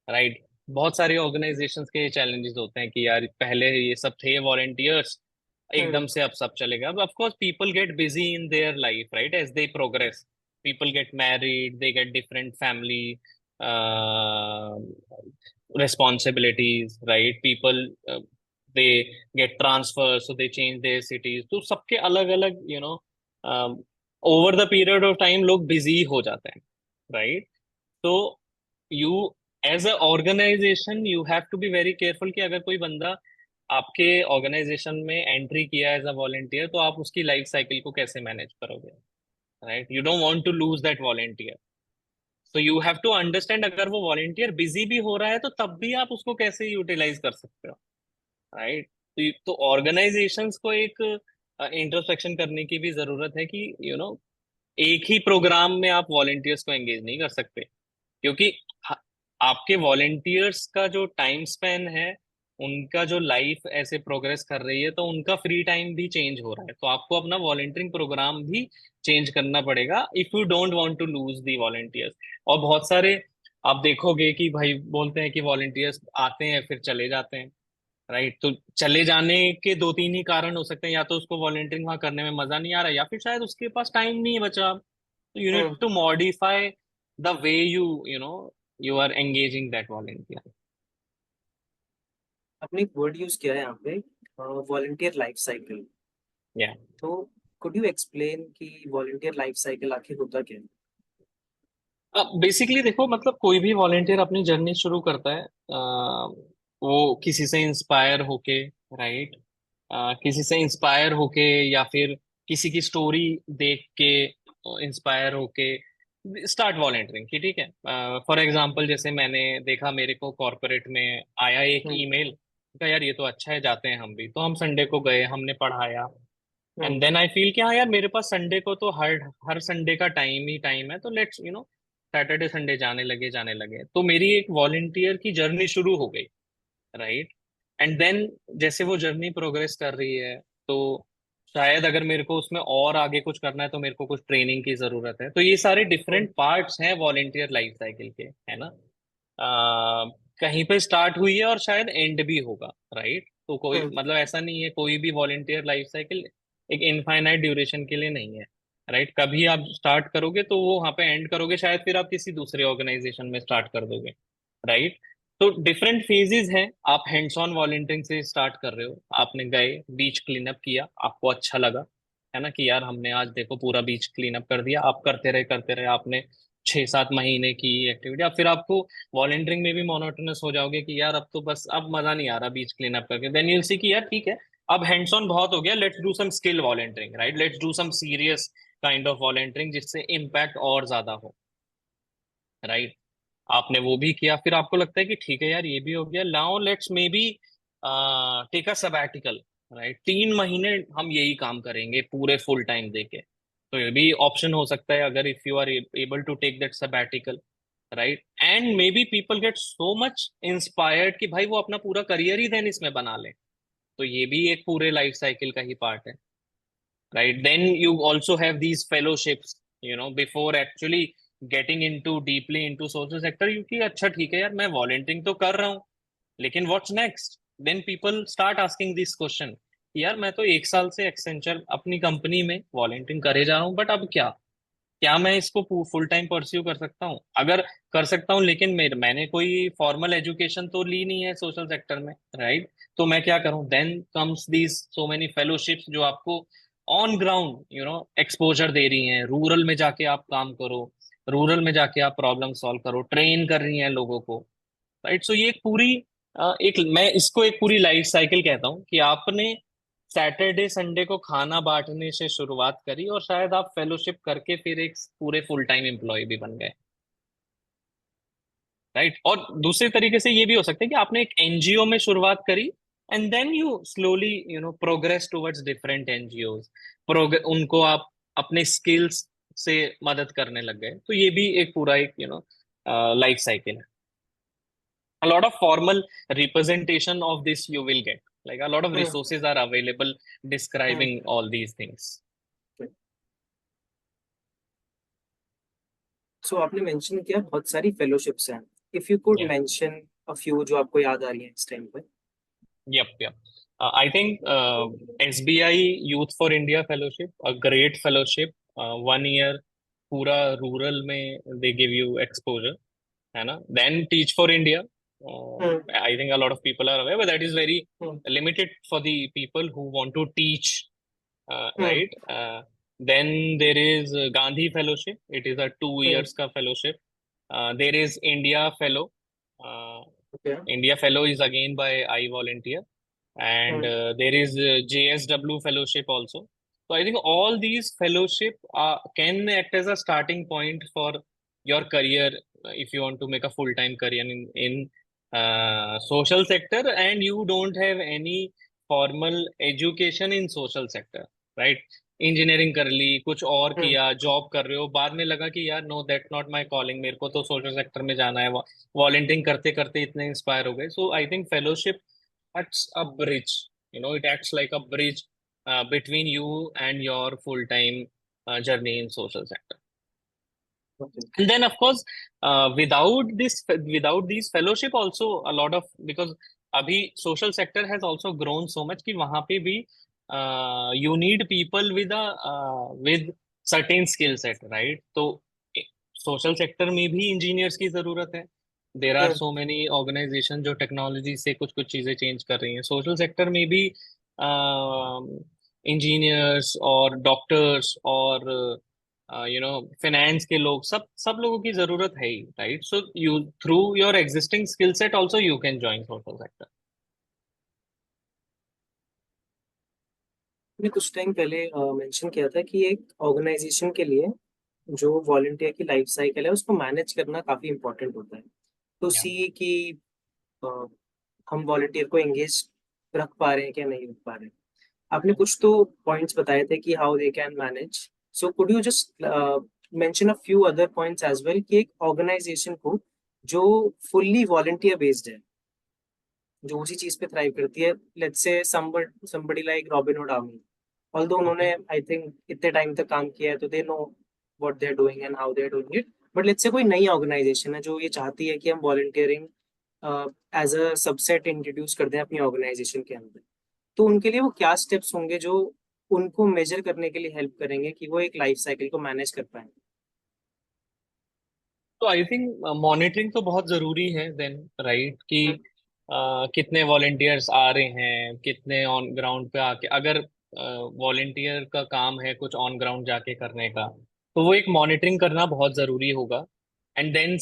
B: right. बहुत सारे ऑर्गेनाइजेशंस के चैलेंजेस होते हैं कि यार पहले ये सब थे वॉलंटियर्स,
A: Hmm.
B: एकदम से अब सब चलेगा. अब of course people get busy in their life, right, as they progress. People get married, they get different family responsibilities, right. People they get transfers, so they change their cities. तो सबके अलग अलग, over the period of time लोग busy हो जाते हैं, right. So you as a organisation you have to be very careful कि अगर कोई बंदा आपके ऑर्गेनाइजेशन में एंट्री किया एज अ वॉलेंटियर, तो आप उसकी लाइफ साइकिल को कैसे मैनेज करोगे, राइट? You don't want to lose that volunteer, so you have to understand अगर वो वॉलेंटियर बिजी भी हो रहा है तो तब भी आप उसको कैसे यूटिलाइज कर सकते हो, राइट? तो ऑर्गेनाइजेशंस को एक इंट्रोस्पेक्शन करने की भी जरूरत है कि एक ही प्रोग्राम में आप वॉलेंटियर्स को एंगेज नहीं कर सकते, क्योंकि ह- आपके वॉलेंटियर्स का जो टाइम स्पेन है, उनका जो लाइफ ऐसे प्रोग्रेस कर रही है, तो उनका फ्री टाइम भी चेंज हो रहा है, तो आपको अपना वॉलेंटियरिंग प्रोग्राम भी चेंज करना पड़ेगा if you don't want to lose the volunteers. और बहुत सारे आप देखोगे कि भाई बोलते हैं कि वॉलेंटियर्स आते हैं फिर चले जाते हैं, राइट? तो चले जाने के दो तीन ही कारण हो सकते हैं, या तो उसको वॉलेंटियरिंग वहां करने में मजा नहीं आ रहा, या फिर शायद उसके पास टाइम नहीं है बचा। तो you need
A: hmm.
B: To modify the way you know you are engaging that volunteer.
A: आपने एक वर्ड यूज किया है यहाँ पे, वॉलंटियर लाइफ साइकिल।
B: या
A: तो कुड यू एक्सप्लेन कि वॉलंटियर लाइफ साइकिल आखिर होता क्या है?
B: बेसिकली देखो, मतलब कोई भी वॉलेंटियर अपनी जर्नी शुरू करता है, वो किसी से इंस्पायर होके, राइट? किसी से इंस्पायर होके, या फिर किसी की स्टोरी देख के इंस्पायर होके स्टार्ट वॉलेंटियरिंग की, ठीक है? फॉर एग्जांपल जैसे मैंने देखा, मेरे को कॉर्पोरेट में आया एक
A: हम्म।
B: ईमेल, कहा यार ये तो अच्छा है, जाते हैं हम भी। तो हम संडे को गए, हमने पढ़ाया, and
A: hmm.
B: Then I feel कि हाँ यार, मेरे पास संडे को तो हर हर संडे का टाइम ही टाइम है, तो लेट्स सैटरडे संडे जाने लगे, तो मेरी एक वॉलेंटियर की जर्नी शुरू हो गई, राइट? एंड देन जैसे वो जर्नी प्रोग्रेस कर रही है, तो शायद अगर मेरे को उसमें और आगे कुछ करना है तो मेरे को कुछ ट्रेनिंग की जरूरत है। तो ये सारे
A: हम्म।
B: डिफरेंट पार्ट्स हैं वॉलेंटियर लाइफ साइकिल के, है ना? कहीं पे स्टार्ट हुई है और शायद एंड भी होगा, राइट? तो कोई
A: हम्म।
B: मतलब ऐसा नहीं है, कोई भी वॉलेंटियर लाइफ साइकिल एक इनफाइनाइट ड्यूरेशन के लिए नहीं है, राइट? कभी आप स्टार्ट करोगे तो वो वहां पे एंड करोगे, शायद फिर आप किसी दूसरे ऑर्गेनाइजेशन में स्टार्ट कर दोगे, राइट? तो डिफरेंट फेजेस हैं। आप हैंड्स ऑन वॉलंटियरिंग से स्टार्ट कर रहे हो, आपने गए बीच क्लीन अप किया, आपको अच्छा लगा, है ना, कि यार हमने आज देखो पूरा बीच क्लीन अप कर दिया। आप करते रहे आपने 6-7 महीने की एक्टिविटी, अब फिर आपको वॉलंटियरिंग में भी मोनोटोनस हो जाओगे कि यार अब तो बस अब मजा नहीं आ रहा बीच क्लीन अप करके। देन यूल सी कि यार ठीक है, अब हैंड्स ऑन बहुत हो गया, let's do some skill volunteering, right? Let's do some serious kind of volunteering जिससे इम्पैक्ट और ज्यादा हो, राइट? आपने वो भी किया, फिर आपको लगता है कि ठीक है यार ये भी हो गया, now let's maybe take a sabbatical, right? 3 महीने हम यही काम करेंगे पूरे फुल टाइम देके। तो ये भी ऑप्शन हो सकता है अगर if you are able to take that sabbatical, right? And maybe people get so much inspired कि भाई वो अपना पूरा करियर ही देन इसमें बना ले। तो ये भी एक पूरे लाइफ साइकिल का ही पार्ट है, right? Then you also have these fellowships, before actually getting into deeply into social sector, क्योंकि अच्छा ठीक है यार, मैं वॉलंटियरिंग तो कर रहा हूँ, लेकिन what's next? Then people start asking this question, यार मैं तो 1 साल से एक्सेंचर अपनी कंपनी में वॉलंटियरिंग करे जा रहा हूँ, बट अब क्या क्या मैं इसको फुल टाइम परस्यू कर सकता हूँ? अगर कर सकता हूँ, लेकिन मैंने कोई फॉर्मल एजुकेशन तो ली नहीं है सोशल सेक्टर में, राइट? तो मैं क्या करूँ? Then comes these so many fellowships जो आपको ऑन ग्राउंड एक्सपोजर दे रही हैं, रूरल में जाके आप काम करो, रूरल में जाके आप प्रॉब्लम सॉल्व करो, ट्रेन कर रही हैं लोगों को, राइट? सो ये एक पूरी एक मैं इसको एक पूरी लाइफ साइकिल कहता हूँ कि आपने सैटरडे संडे को खाना बांटने से शुरुआत करी और शायद आप फेलोशिप करके फिर एक पूरे फुल टाइम एम्प्लॉय भी बन गए, राइट? और दूसरे तरीके से ये भी हो सकता है कि आपने एक एनजीओ में शुरुआत करी, and then you slowly progress towards different NGOs, उनको आप अपने स्किल्स से मदद करने लग गए। तो ये भी एक पूरा एक लाइफ साइकिल है। A lot of formal representation of this you will get, like a lot of
A: hmm.
B: resources are available
A: hmm.
B: describing all these things.
A: सो आपने मेंशन किया बहुत सारी फेलोशिप्स हैं। If you could
B: Yeah.
A: Mention a few जो आपको याद आ रही हैं इस टाइम पे।
B: Yep. I think SBI Youth for India Fellowship, a great fellowship, 1 year, पूरा रूरल में they give you exposure, है ना? Then Teach for India,
A: hmm.
B: I think a lot of people are aware, but that is very
A: hmm.
B: limited for the people who want to teach,
A: hmm.
B: right? Then there is Gandhi Fellowship. It is a two
A: hmm.
B: years ka fellowship. There is India Fellow.
A: Okay.
B: India Fellow is again by I Volunteer, and
A: Hmm.
B: there is JSW Fellowship also. So I think all these fellowship can act as a starting point for your career if you want to make a full-time career in social sector and you don't have any formal education in social sector, right? Engineering कर ली, कुछ और
A: Hmm.
B: किया, जॉब कर रहे हो, बाद में लगा कि यार know that not my calling, मेरे को तो सोशल सेक्टर में जाना है, वॉलंटियरिंग करते करते इतने इंस्पायर हो गए. So I think fellowship acts a bridge, it acts like a bridge between you and your full-time journey in social sector.
A: Okay.
B: And then of course, without these fellowship also, a lot of, because abhi social sector has also grown so much कि वहां पे भी you need people with certain skill set, right? तो सोशल सेक्टर में भी इंजीनियर्स की जरूरत है. There are
A: Hmm.
B: So many organisation जो टेक्नोलॉजी से कुछ कुछ चीजें चेंज कर रही हैं. सोशल सेक्टर में भी इंजीनियर्स और डॉक्टर्स और फाइनेंस के लोग, सब सब लोगों की जरूरत है ही, right? So you through your existing skill set also you can join social sector.
A: मैंने कुछ टाइम पहले मेंशन किया था कि एक ऑर्गेनाइजेशन के लिए जो वॉलंटियर की लाइफ साइकिल है उसको मैनेज करना काफी इम्पोर्टेंट होता है. तो
B: या
A: सी कि अ, हम वॉलंटियर को एंगेज रख पा रहे हैं क्या नहीं रख पा रहे हैं. आपने कुछ तो पॉइंट्स बताए थे कि how they can manage. So could you just mention a few other points as well कि एक ऑर्गेनाइजेशन को जो फुल्ली वॉलंटियर बेस्ड है, जो उसी चीज पे थ्राइव करती है, लेट्स से somebody लाइक रॉबिनहुड आर्मी, ऑल्दो
B: ओके.
A: उन्होंने आई थिंक इतने टाइम तक काम किया है तो they know what they are doing and how they are doing it. But let's say कोई नई ऑर्गेनाइजेशन है जो ये चाहती है कि हम volunteering as a subset introduce कर दें अपनी ऑर्गेनाइजेशन के अंदर. तो उनके लिए वो क्या स्टेप्स होंगे जो उनको मेजर करने के लिए हेल्प करेंगे कि वो एक लाइफ साइकिल को मैनेज कर पाए.
B: तो आई थिंक मॉनिटरिंग तो बहुत जरूरी है देन, राइट? कि कितने वॉलेंटियर्स आ रहे हैं, कितने ऑन ग्राउंड पे आके, अगर वॉलेंटियर का काम है कुछ ऑन ग्राउंड जाके करने का, तो वो एक मॉनिटरिंग करना बहुत जरूरी होगा. And then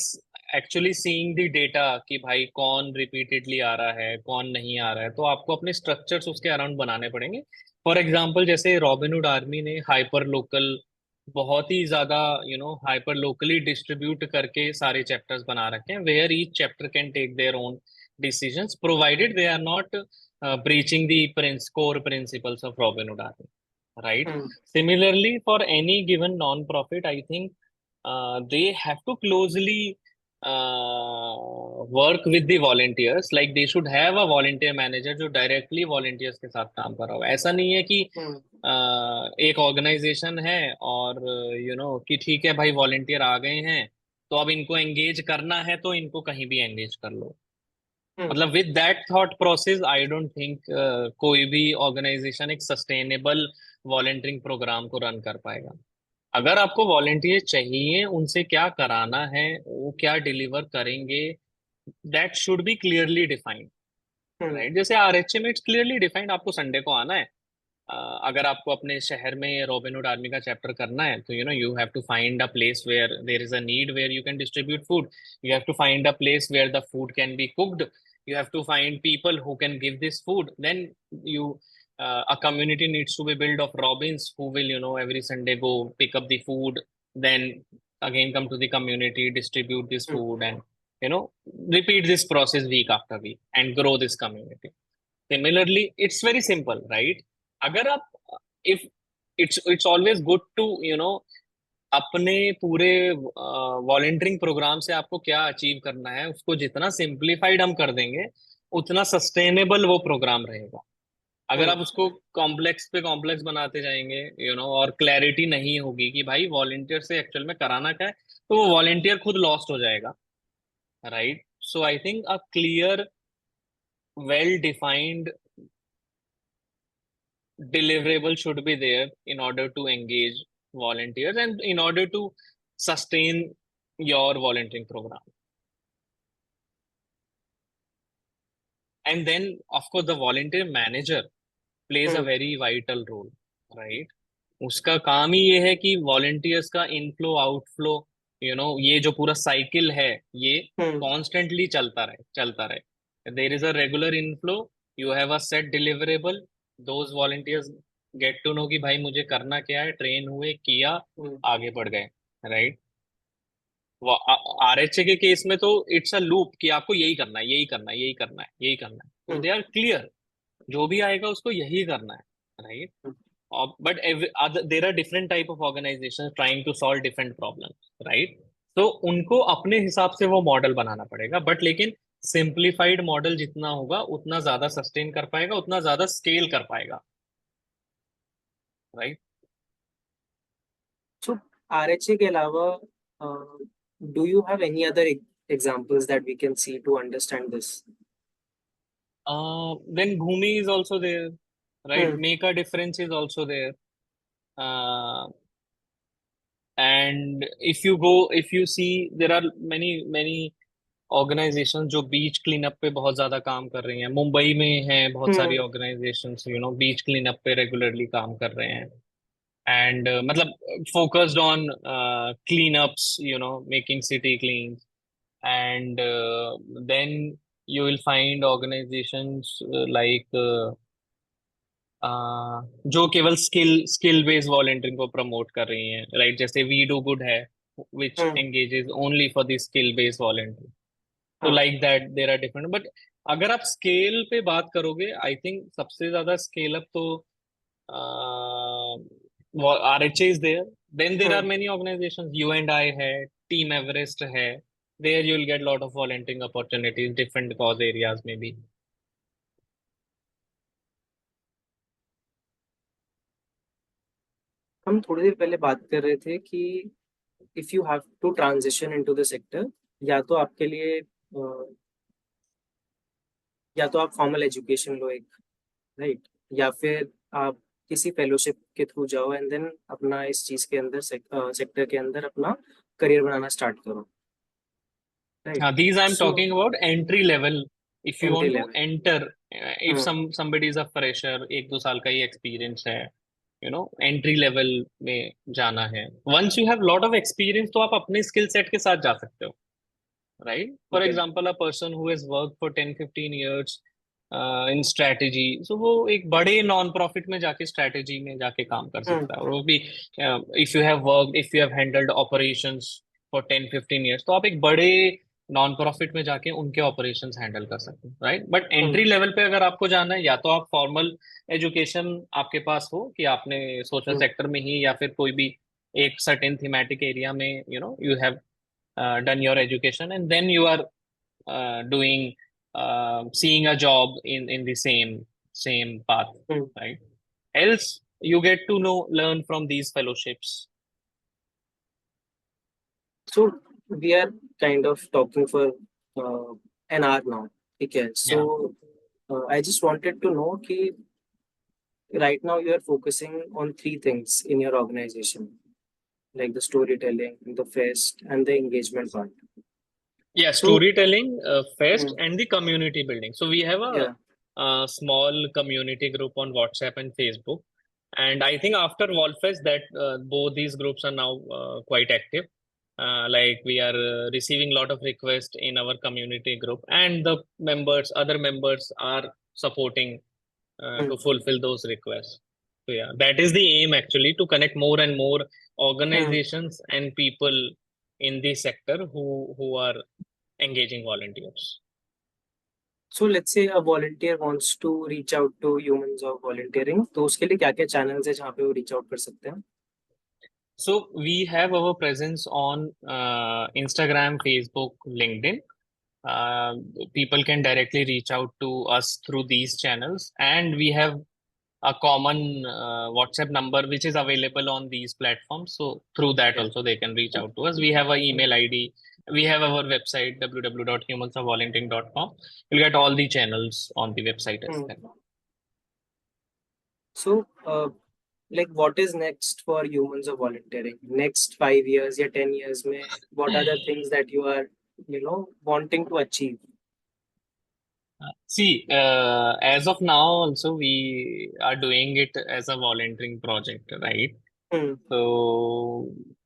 B: actually seeing the data कि भाई कौन रिपीटेडली आ रहा है, कौन नहीं आ रहा है, तो आपको अपने स्ट्रक्चर्स उसके अराउंड बनाने पड़ेंगे. फॉर एग्जाम्पल जैसे रॉबिनहुड आर्मी ने हाइपर लोकल, बहुत ही ज्यादा हाइपर लोकली डिस्ट्रीब्यूट करके सारे चैप्टर्स बना रखे हैं, where each chapter can take their own decisions provided they are not breaching the core principles of Robin Hood Army, right?
A: Hmm.
B: Similarly, for any given non-profit, I think they have to closely work with the volunteers. Like they should have a volunteer manager जो directly volunteers के साथ काम कर रहा हो. ऐसा नहीं है कि
A: हम्म.
B: एक ऑर्गेनाइजेशन है और कि ठीक है भाई वॉलेंटियर आ गए हैं तो अब इनको एंगेज करना है तो इनको कहीं भी एंगेज कर लो.
A: हम्म.
B: मतलब with that thought process I don't think कोई भी ऑर्गेनाइजेशन एक सस्टेनेबल वॉलेंटियरिंग प्रोग्राम को रन कर पाएगा. अगर आपको वॉलेंटियर चाहिए, उनसे क्या कराना है, वो क्या डिलीवर करेंगे, that should be clearly defined,
A: hmm.
B: Right? जैसे आरएचए में इट्स क्लियरली डिफाइंड, आपको संडे को आना है. अगर आपको अपने शहर में रॉबिनहुड आर्मी का चैप्टर करना है तो you have to find a place where there is a need where you can distribute food. You have to find a place where the food can be cooked. You have to find people who can give this food. Then you a community needs to be built of robins who will every Sunday go pick up the food, then again come to the community, distribute this
A: hmm.
B: food, and you know repeat this process week after week and grow this community. Similarly, it's very simple, right? अगर आप, if it's always good to अपने पूरे वॉलेंटियरिंग प्रोग्राम से आपको क्या अचीव करना है उसको जितना सिंप्लीफाइड हम कर देंगे उतना सस्टेनेबल वो प्रोग्राम रहेगा. अगर
A: हम्म.
B: आप उसको कॉम्प्लेक्स पे कॉम्प्लेक्स बनाते जाएंगे और क्लैरिटी नहीं होगी कि भाई वॉलेंटियर से एक्चुअल में कराना क्या है, तो वो वॉलेंटियर खुद लॉस्ट हो जाएगा, right? So I think a clear, well defined deliverable should be there in order to engage volunteers and in order to sustain your volunteering program. And then, of course, the volunteer manager plays a
A: hmm.
B: very vital role, right? उसका काम ही ये है कि volunteers का इनफ्लो आउटफ्लो ये जो पूरा साइकिल है ये
A: हम्म
B: कॉन्स्टेंटली चलता रहे there is a regular inflow, you have a set deliverable, those volunteers get to know कि भाई मुझे करना क्या है, ट्रेन हुए, किया,
A: हम्म
B: आगे बढ़ गए, राइट। वो आरएचए के केस में तो इट्स अ लूप कि आपको यही करना है, यही करना है, यही करना है, यही करना है, तो
A: हम्म
B: दे आर क्लियर, जो भी आएगा उसको यही करना है, right.
A: Hmm.
B: But there are different type of organizations trying to solve different problems, right? तो उनको अपने हिसाब से वो मॉडल बनाना पड़ेगा, बट लेकिन सिंप्लीफाइड मॉडल जितना होगा उतना ज्यादा सस्टेन कर पाएगा, उतना ज्यादा स्केल कर पाएगा, राइट।
A: So RHA के अलावा do you have any other examples that we can see to understand this?
B: Then Bhumi is also there, right?
A: Hmm
B: Make a difference is also there. uh, and if you see, there are many organisation जो बीच क्लीन अप पे बहुत ज्यादा काम कर रही हैं, मुंबई में हैं बहुत सारी
A: hmm
B: organisations, beach clean up पे रेगुलरली काम कर रहे हैं, एंड मतलब focused on clean ups, making city clean, and then you will find organizations like जो केवल स्किल बेस्ड वॉलंटियरिंग को प्रमोट कर रही हैं, राइट, जैसे वी डू गुड है, which
A: hmm
B: engages only for the skill based volunteering. तो
A: हाँ
B: like that there are different, but अगर आप स्केल पे बात करोगे, आई थिंक सबसे ज्यादा स्केल अप तो R H is there, then there are
A: hmm
B: many organisation, you and I है, टीम एवरेस्ट है, there you will get lot of volunteering opportunities different cause areas में भी।
A: हम थोड़ी देर पहले बात कर रहे थे कि if you have to transition into the sector, या तो आपके लिए या तो आप फॉर्मल एजुकेशन लो एक, राइट, या फिर आप किसी फेलोशिप के थ्रू जाओ एंड देन अपना इस चीज के अंदर सेक्टर के अंदर अपना करियर बनाना स्टार्ट करो, राइट।
B: हाँ, these I'm
A: so
B: talking about entry level. If you
A: entry
B: want to
A: level.
B: enter, if
A: hmm
B: somebody is a fresher, 1-2 साल का ही एक्सपीरियंस है, एंट्री लेवल में जाना है, once you have lot of experience तो आप अपने स्किल सेट के साथ जा सकते हो, right. For
A: okay.
B: Example, a person who has work for 10-15 years in strategy, so वो एक बड़े नॉन प्रॉफिट में जाके स्ट्रैटेजी में जाके काम कर
A: हम्म
B: सकता है, और वो भी if you have handled operations for 10-15 years, तो आप एक बड़े नॉन प्रॉफिट में जाके उनके ऑपरेशंस हैंडल कर सकते हैं, right. But
A: hmm
B: entry level पे अगर आपको जाना है, या तो आप फॉर्मल एजुकेशन आपके पास हो कि आपने सोशल
A: हम्म
B: सेक्टर में ही या फिर कोई भी एक सर्टेन थीमेटिक एरिया में you have done your education, and then you are doing seeing a job in the same path,
A: hmm.
B: right? Else you get to know learn from these fellowships.
A: So we are kind of talking for an hour now, ठीक है। So
B: Yeah.
A: I just wanted to know कि right now you are focusing on three things in your organization, like the storytelling, the fest, and the engagement part.
B: Yeah,
A: So,
B: storytelling, fest,
A: mm,
B: and the community building. So we have
A: yeah.
B: a small community group on WhatsApp and Facebook, and I think after Wallfest that both these groups are now quite active. Like we are receiving a lot of requests in our community group, and the other members are supporting
A: Mm,
B: to fulfill those requests. So yeah, that is the aim actually, to connect more and more
A: mm.
B: organizations and people in the sector who are engaging volunteers.
A: So let's say a volunteer wants to reach out to humans of volunteering, तो उसके लिए क्या क्या channels है जहाँ पे वो reach out कर सकते हैं?
B: So we have our presence on Instagram, Facebook, LinkedIn. Uh, People can directly reach out to us through these channels, and we have a common WhatsApp number which is available on these platforms. So through that
A: Yeah.
B: also they can reach out to us. We have an email ID. We have our website www.humansofvolunteering.com. You'll get all the channels on the website as
A: Mm.
B: well.
A: So, like, what is next for humans of volunteering? Next 5 years या 10 years में, what are the things that you are, wanting to achieve?
B: See, as of now, also we are doing it as a volunteering project, right?
A: Hmm.
B: So,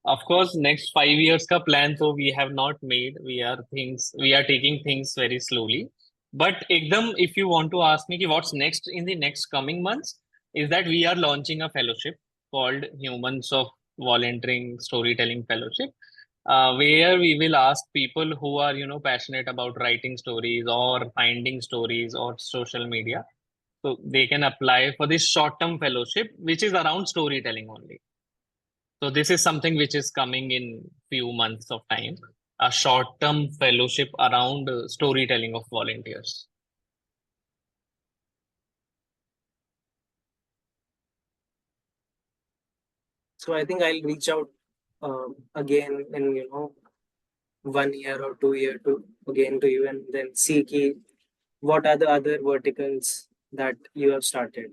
B: of course, next 5 years का plan तो we have not made. We are taking things very slowly. But ekdam, if you want to ask me कि what's next in the next coming months, is that we are launching a fellowship called Humans of Volunteering Storytelling Fellowship, where we will ask people who are, passionate about writing stories or finding stories or social media. So they can apply for this short-term fellowship, which is around storytelling only. So this is something which is coming in few months of time, a short-term fellowship around storytelling of volunteers.
A: So I think I'll reach out again in 1 year or 2 year to again to you and then see ki, what are the other verticals that you have started.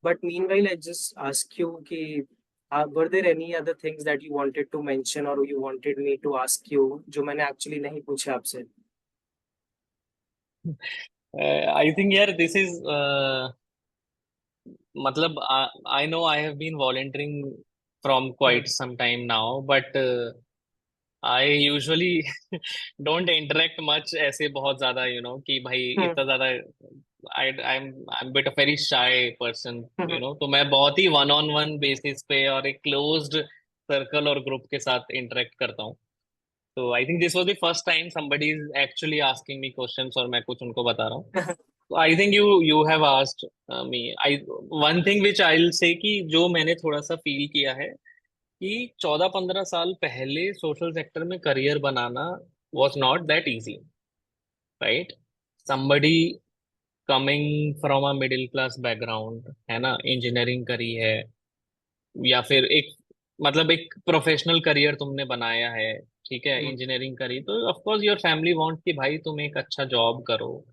A: But meanwhile, I just ask you ki, were there any other things that you wanted to mention or you wanted me to ask you जो मैंने actually नहीं पूछा आपसे?
B: I think, yeah, this is matlab, I know I have been volunteering from
A: Hmm.
B: quite some time now, but I usually don't interact much ऐसे बहुत ज्यादा कि भाई
A: Hmm.
B: इतना ज्यादा I'm bit a very shy person,
A: Hmm.
B: तो मैं बहुत ही वन ऑन वन बेसिस पे और एक क्लोज्ड सर्कल और ग्रुप के साथ इंटरेक्ट करता हूँ. तो I think this was the first time somebody is actually asking me questions और मैं कुछ उनको बता रहा हूँ. So I think you have asked me. One thing which I'll say कि जो मैंने थोड़ा सा फील किया है कि 14-15 साल पहले सोशल सेक्टर में career banana was not that easy, right? Somebody coming from a middle class background, है ना, इंजीनियरिंग करी है या फिर एक मतलब एक प्रोफेशनल करियर तुमने बनाया है, ठीक है,
A: Hmm.
B: इंजीनियरिंग करी, तो of course your family want कि भाई तुम एक अच्छा जॉब करो,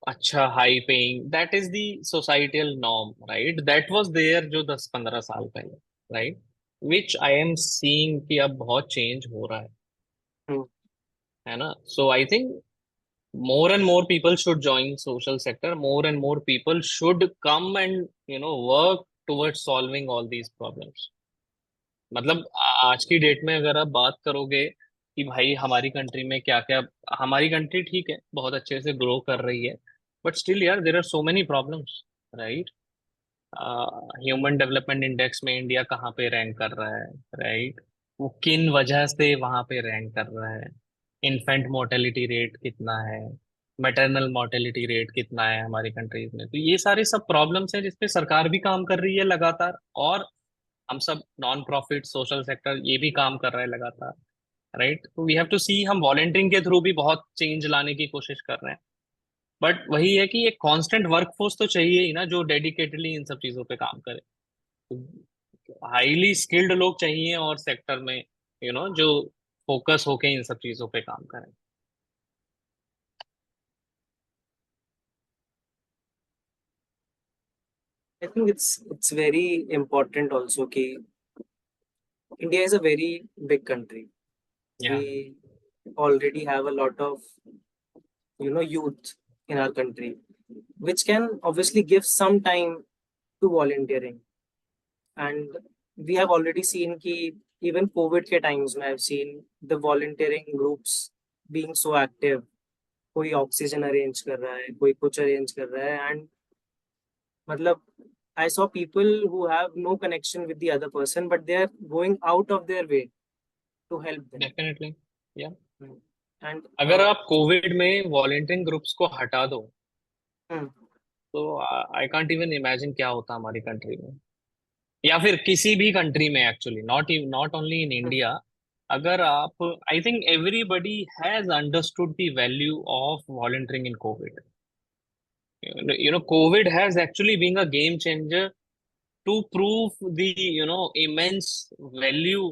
B: अच्छा high paying, that is the societal norm, right? That was there जो 10-15 साल पहले, राइट? विच आई एम सीइंग कि अब बहुत चेंज हो रहा
A: Hmm.
B: है ना. So I think more and more people should join social sector, more and more people should come and work towards solving all these problems. मतलब आज की डेट में अगर आप बात करोगे कि भाई हमारी कंट्री में क्या क्या, हमारी कंट्री ठीक है, बहुत अच्छे से ग्रो कर रही है, बट स्टिल यार there are so many problems, right? Human development index में इंडिया कहाँ पे रैंक कर रहा है, राइट? वो किन वजह से वहां पे रैंक कर रहा है? इन्फेंट मोर्टेलिटी रेट कितना है? मैटरनल मोर्टेलिटी रेट कितना है हमारी कंट्रीज में? तो ये सारे सब प्रॉब्लम्स हैं जिसपे सरकार भी काम कर रही है लगातार, और हम सब नॉन प्रॉफिट सोशल सेक्टर ये भी काम कर रहा है लगातार, राइट? तो वी हैव टू सी, हम वॉलेंटियरिंग के थ्रू भी बहुत चेंज लाने की कोशिश कर रहे हैं, बट वही है कि एक कांस्टेंट वर्कफोर्स तो चाहिए ही ना जो डेडिकेटेडली इन सब चीजों पे काम करे. हाईली स्किल्ड लोग चाहिए और सेक्टर में जो फोकस होके इन सब चीजों पे काम करें.
A: I think it's very important also कि India is a very big country.
B: Yeah,
A: We already have a lot of youth in our country, which can obviously give some time to volunteering. And we have already seen कि even COVID के times में I've seen the volunteering groups being so active. कोई ऑक्सीजन अरेंज कर रहा है, कोई कुछ अरेंज कर रहा है, एंड मतलब I saw people who have no connection with the other person, but they are going out of their way to help them.
B: Definitely. या
A: Hmm. And
B: अगर आप कोविड में वॉलेंटियरिंग ग्रुप्स को हटा दो
A: hmm,
B: तो आई कांट इवन इमेजिन क्या होता हमारी कंट्री में, या फिर किसी भी कंट्री में actually, not only in
A: hmm,
B: India. अगर आप, I think everybody has understood the value of volunteering in Covid. COVID has actually been a game changer to prove the immense value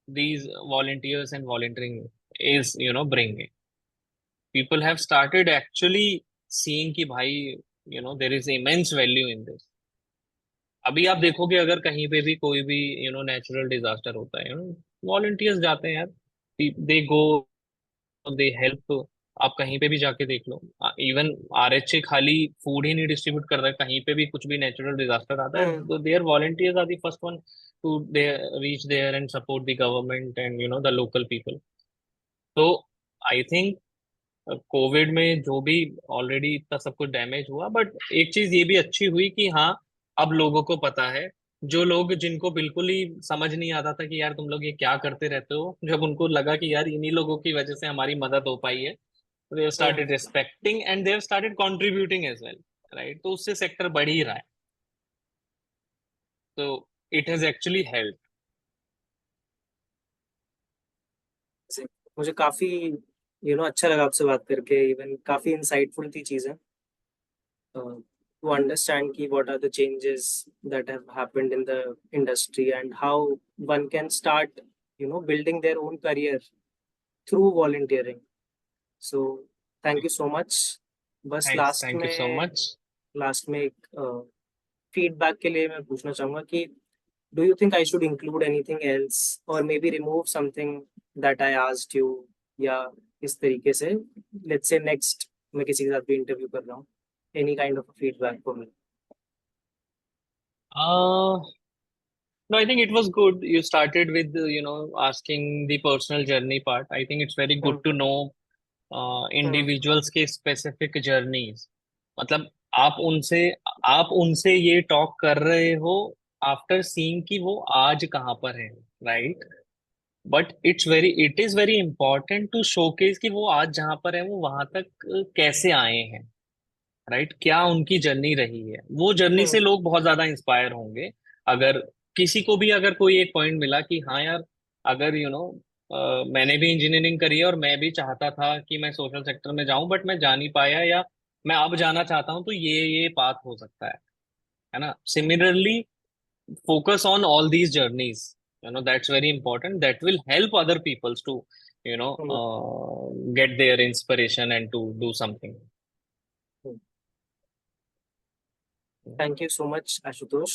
B: these volunteers and volunteering is bringing. People have started actually seeing कि भाई there is immense value in this. अभी आप देखोगे अगर कहीं पे भी कोई भी नेचुरल डिजास्टर होता है, वॉलंटियर्स जाते हैं यार, दे गो, दे हेल्प आप कहीं पे भी जाके देख लो, इवन आरएचए खाली फूड ही नहीं डिस्ट्रीब्यूट कर रहा है, कहीं पे भी कुछ भी नेचुरल डिजास्टर आता है,
A: हम्म।
B: तो their volunteers are the first one to they reach there and support the government and the local people. तो आई थिंक कोविड में जो भी ऑलरेडी इतना सब कुछ डैमेज हुआ, बट एक चीज ये भी अच्छी हुई कि हाँ, अब लोगों को पता है। जो लोग जिनको बिल्कुल ही समझ नहीं आता था कि यार तुम लोग ये क्या करते रहते हो, जब उनको लगा कि यार इन्हीं लोगों की वजह से हमारी मदद हो पाई है, they have
A: hmm.
B: started respecting and they have started contributing as well, right? तो उससे सेक्टर बढ़ ही रहा है, तो it has actually helped.
A: मुझे काफी अच्छा लगा आपसे बात करके, इवन काफी इंसाइटफुल थी चीजें to understand ki what are the changes that have happened in the industry and how one can start building their own career through volunteering. So thank you so much. बस
B: Thank you so much.
A: Last में एक फीडबैक के लिए मैं पूछना चाहूंगा कि do you think I should include anything else or maybe remove something that I asked you, या इस तरीके से let's say next मैं किसी के साथ भी इंटरव्यू कर रहा हूँ, any kind of feedback for me?
B: uh no, I think it was good. You started with asking the personal journey part. I think it's very good
A: hmm.
B: to know
A: hmm.
B: Individuals के स्पेसिफिक जर्नीज। मतलब आप उनसे ये टॉक कर रहे हो आफ्टर सीइंग कि वो आज कहाँ पर है, right? But it is very important to showcase कि वो आज जहां पर है वो वहां तक कैसे आए हैं, राइट? क्या उनकी जर्नी रही है, वो जर्नी से
A: हम्म।
B: लोग बहुत ज्यादा इंस्पायर होंगे। अगर किसी को भी अगर कोई एक पॉइंट मिला कि हाँ यार, अगर मैंने भी इंजीनियरिंग करी है और मैं भी चाहता था कि मैं सोशल सेक्टर में जाऊं बट मैं जा नहीं पाया, या मैं अब जाना चाहता हूं, तो ये पाथ हो सकता है ना? Similarly focus on all these journeys, that's very important. That will help other peoples to
A: hmm.
B: get their inspiration and to do something.
A: Thank you so much Ashutosh.